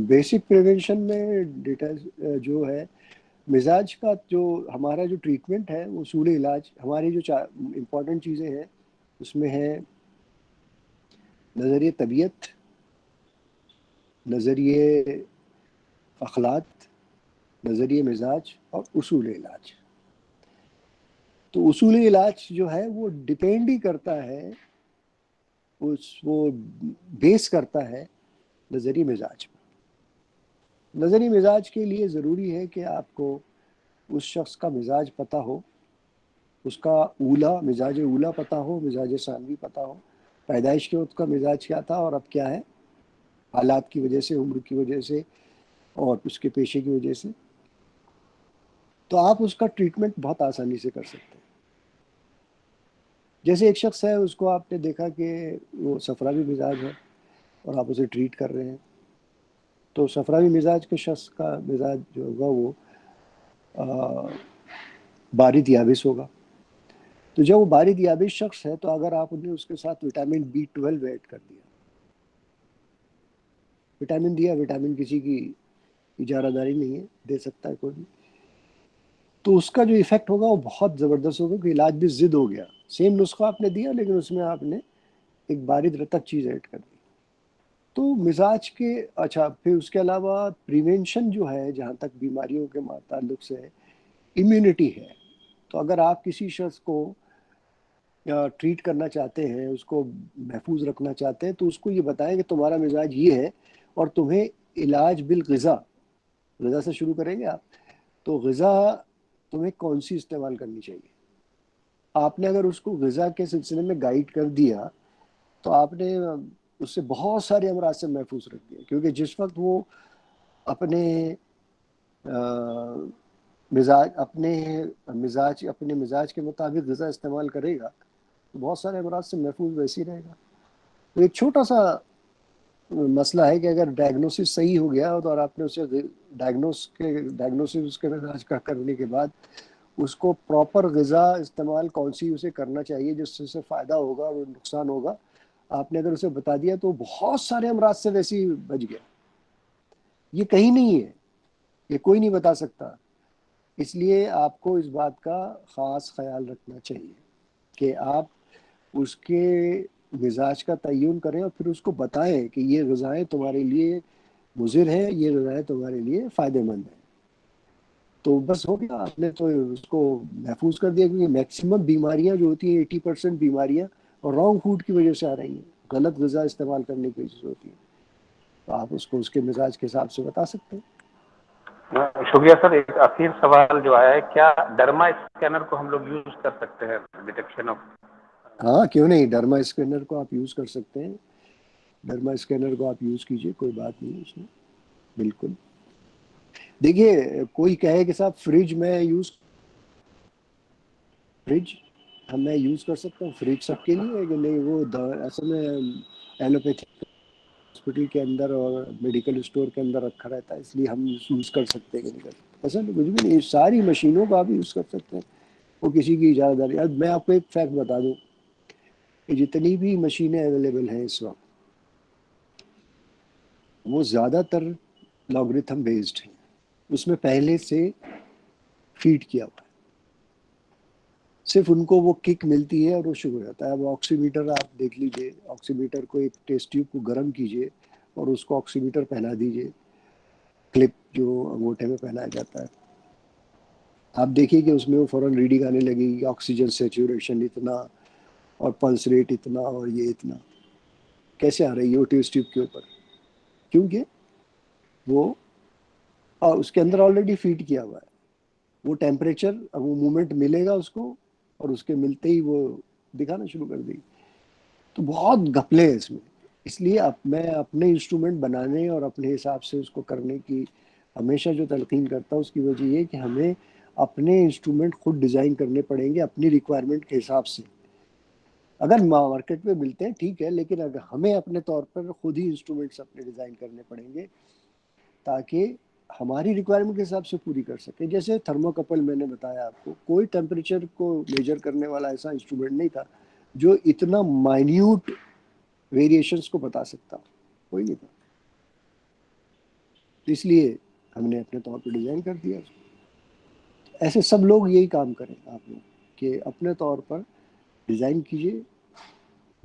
بیسک پریونشن میں ڈیٹا جو ہے مزاج کا, جو ہمارا جو ٹریٹمنٹ ہے وہ اصول علاج, ہماری جو امپورٹنٹ چیزیں ہیں اس میں ہے نظریہ طبیعت, نظریہ اخلاق, نظریہ مزاج, اور اصول علاج. تو اصول علاج جو ہے وہ ڈپینڈ ہی کرتا ہے, وہ بیس کرتا ہے نظریہ مزاج پر. نظری مزاج کے لیے ضروری ہے کہ آپ کو اس شخص کا مزاج پتہ ہو, اس کا مزاج اولا پتہ ہو, مزاج ثانوی پتہ ہو, پیدائش کے وقت کا مزاج کیا تھا اور اب کیا ہے, حالات کی وجہ سے, عمر کی وجہ سے, اور اس کے پیشے کی وجہ سے. تو آپ اس کا ٹریٹمنٹ بہت آسانی سے کر سکتے ہیں. جیسے ایک شخص ہے, اس کو آپ نے دیکھا کہ وہ صفراوی مزاج ہے اور آپ اسے ٹریٹ کر رہے ہیں, تو صفراوی مزاج کے شخص کا مزاج جو ہوگا وہ بارد یابس ہوگا. تو جب وہ بارد یابس شخص ہے تو اگر آپ نے اس کے ساتھ وٹامن B12 ایڈ کر دیا, وٹامن دیا, وٹامن کسی کی اجارہ داری نہیں ہے, دے سکتا ہے کوئی بھی, تو اس کا جو ایفیکٹ ہوگا وہ بہت زبردست ہوگا, کہ علاج بھی ضد ہو گیا. سیم نسخہ آپ نے دیا لیکن اس میں آپ نے ایک بارد رتک چیز ایڈ کر دی. تو مزاج کے اچھا, پھر اس کے علاوہ پریونشن جو ہے, جہاں تک بیماریوں کے تعلق سے امیونٹی ہے. تو اگر آپ کسی شخص کو ٹریٹ کرنا چاہتے ہیں, اس کو محفوظ رکھنا چاہتے ہیں, تو اس کو یہ بتائیں کہ تمہارا مزاج یہ ہے, اور تمہیں علاج بالغذا, غذا سے شروع کریں گے آپ, تو غذا تمہیں کون سی استعمال کرنی چاہیے. آپ نے اگر اس کو غذا کے سلسلے میں گائیڈ کر دیا تو آپ نے اس سے بہت سارے امراض سے محفوظ رکھ دیا. کیونکہ جس وقت وہ اپنے مزاج کے مطابق غذا استعمال کرے گا تو بہت سارے امراض سے محفوظ ویسے ہی رہے گا. تو ایک چھوٹا سا مسئلہ ہے کہ اگر ڈائگنوسس صحیح ہو گیا اور آپ نے اسے ڈائگنوسس اس کے مزاج کا کرنے کے بعد اس کو پراپر غذا استعمال کون سی اسے کرنا چاہیے جس سے فائدہ ہوگا اور نقصان ہوگا, آپ نے اگر اسے بتا دیا تو بہت سارے امراض سے ویسے ہی بچ گیا. یہ کہیں نہیں ہے, یہ کوئی نہیں بتا سکتا. اس لیے آپ کو اس بات کا خاص خیال رکھنا چاہیے کہ آپ اس کے مزاج کا تعین کریں اور پھر اس کو بتائیں کہ یہ غذائیں تمہارے لیے مضر ہیں، یہ غذائیں تمہارے لیے فائدہ مند ہیں. تو بس ہو گیا، آپ نے تو اس کو محفوظ کر دیا. کیونکہ میکسیمم بیماریاں جو ہوتی ہیں 80% بیماریاں رانگ فوڈ کی وجہ سے آ رہی ہیں، غلط غذا استعمال کرنے کی وجہ سے ہوتی ہیں. تو آپ اس کو اس کے مزاج کے حساب سے بتا سکتے ہیں. شکریہ سر. ایک آخر سوال جو آیا ہے، کیا ڈرما اسکینر کو ہم لوگ یوز کر سکتے ہیں ڈیٹیکشن آف؟ ہاں کیوں نہیں، ڈرما اسکینر کو آپ یوز کر سکتے ہیں. ڈرما اسکینر کو آپ یوز کیجئے، کوئی بات نہیں اس میں. بالکل. دیکھیے کوئی کہے کہ صاحب فریج میں یوز، فریج میں یوز کر سکتا ہوں، فریج سب کے لیے ہے کہ نہیں؟ وہ اصل میں ایلوپیتھی ہاسپٹل کے اندر اور میڈیکل اسٹور کے اندر رکھا رہتا ہے، اس لیے ہم یوز کر سکتے ہیں کہ نہیں کر سکتے. ایسا کچھ بھی نہیں، ساری مشینوں کو آپ یوز کر سکتے ہیں، وہ کسی کی اجازت نہیں. اب میں آپ کو ایک فیکٹ بتا دوں کہ جتنی بھی مشینیں اویلیبل ہیں اس وقت، وہ زیادہ تر لاگرتھم بیسڈ ہیں. اس میں پہلے سے فیڈ کیا ہوا ہے، صرف ان کو وہ کک ملتی ہے اور وہ شروع ہو جاتا ہے. اب آکسی میٹر آپ دیکھ لیجئے، آکسی میٹر کو ایک ٹیسٹ ٹیوب کو گرم کیجئے اور اس کو آکسی میٹر پہنا دیجئے، کلپ جو انگوٹھے میں پہنایا جاتا ہے. آپ دیکھیے کہ اس میں وہ فوراً ریڈنگ آنے لگے گی، آکسیجن سیچوریشن اتنا اور پلس ریٹ اتنا اور یہ اتنا. کیسے آ رہی ہے وہ ٹیسٹ ٹیوب کے اوپر؟ کیونکہ وہ اس کے اندر آلریڈی فیڈ کیا ہوا ہے. وہ ٹیمپریچر، وہ مومنٹ ملے گا اس کو اور اس کے ملتے ہی وہ دکھانا شروع کر دے گی. تو بہت گھپلے ہیں اس میں. اس لیے میں اپنے انسٹرومنٹ بنانے اور اپنے حساب سے اس کو کرنے کی ہمیشہ جو تلقین کرتا ہوں، اس کی وجہ یہ کہ ہمیں اپنے انسٹرومنٹ خود ڈیزائن کرنے پڑیں گے اپنی ریکوائرمنٹ کے حساب سے. اگر مارکیٹ میں ملتے ہیں ٹھیک ہے، لیکن اگر ہمیں اپنے طور پر خود ہی انسٹرومنٹس اپنے ڈیزائن کرنے پڑیں گے تاکہ ہماری ریکوائرمنٹ کے حساب سے پوری کر سکیں. جیسے تھرموکپل میں نے بتایا آپ کو، کوئی ٹیمپریچر کو میجر کرنے والا ایسا انسٹرومنٹ نہیں تھا جو اتنا مائنیوٹ ویریشنز کو بتا سکتا، کوئی نہیں تھا. اس لیے ہم نے اپنے طور پہ ڈیزائن کر دیا. ایسے سب لوگ یہی کام کریں آپ لوگ کہ اپنے طور پر ڈیزائن کیجئے.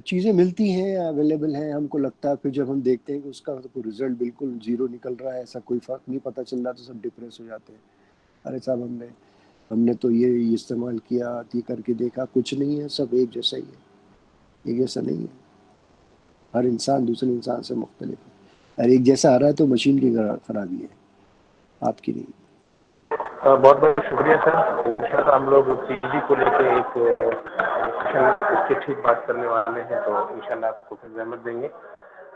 چیزیں ملتی ہیں، اویلیبل ہیں، ہم کو لگتا ہے پھر جب ہم دیکھتے ہیں کہ اس کا کوئی رزلٹ بالکل زیرو نکل رہا ہے، ایسا کوئی فرق نہیں پتہ چل رہا، تو سب ڈپریس ہو جاتے ہیں. ارے صاحب ہم نے تو یہ استعمال کیا، یہ کر کے دیکھا، کچھ نہیں ہے، سب ایک جیسا ہی ہے. ایک جیسا نہیں ہے، ہر انسان دوسرے انسان سے مختلف ہے. اور ایک جیسا آ رہا ہے تو مشین کی خرابی ہے، آپ کی نہیں. بہت بہت شکریہ سر. انشاءاللہ ہم لوگ سی جی کو لے کے ایک اس کی ٹھیک بات کرنے والے ہیں، تو انشاءاللہ آپ کو پھر زحمت دیں گے.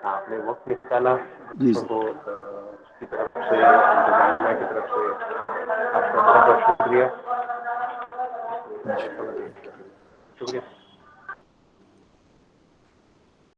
آپ نے وقت نکالا، جی بچوں سر. کو اس کی طرف سے، انتظامیہ کی طرف سے آپ کا بہت بہت شکریہ. ماشاء اللہ. شکریہ.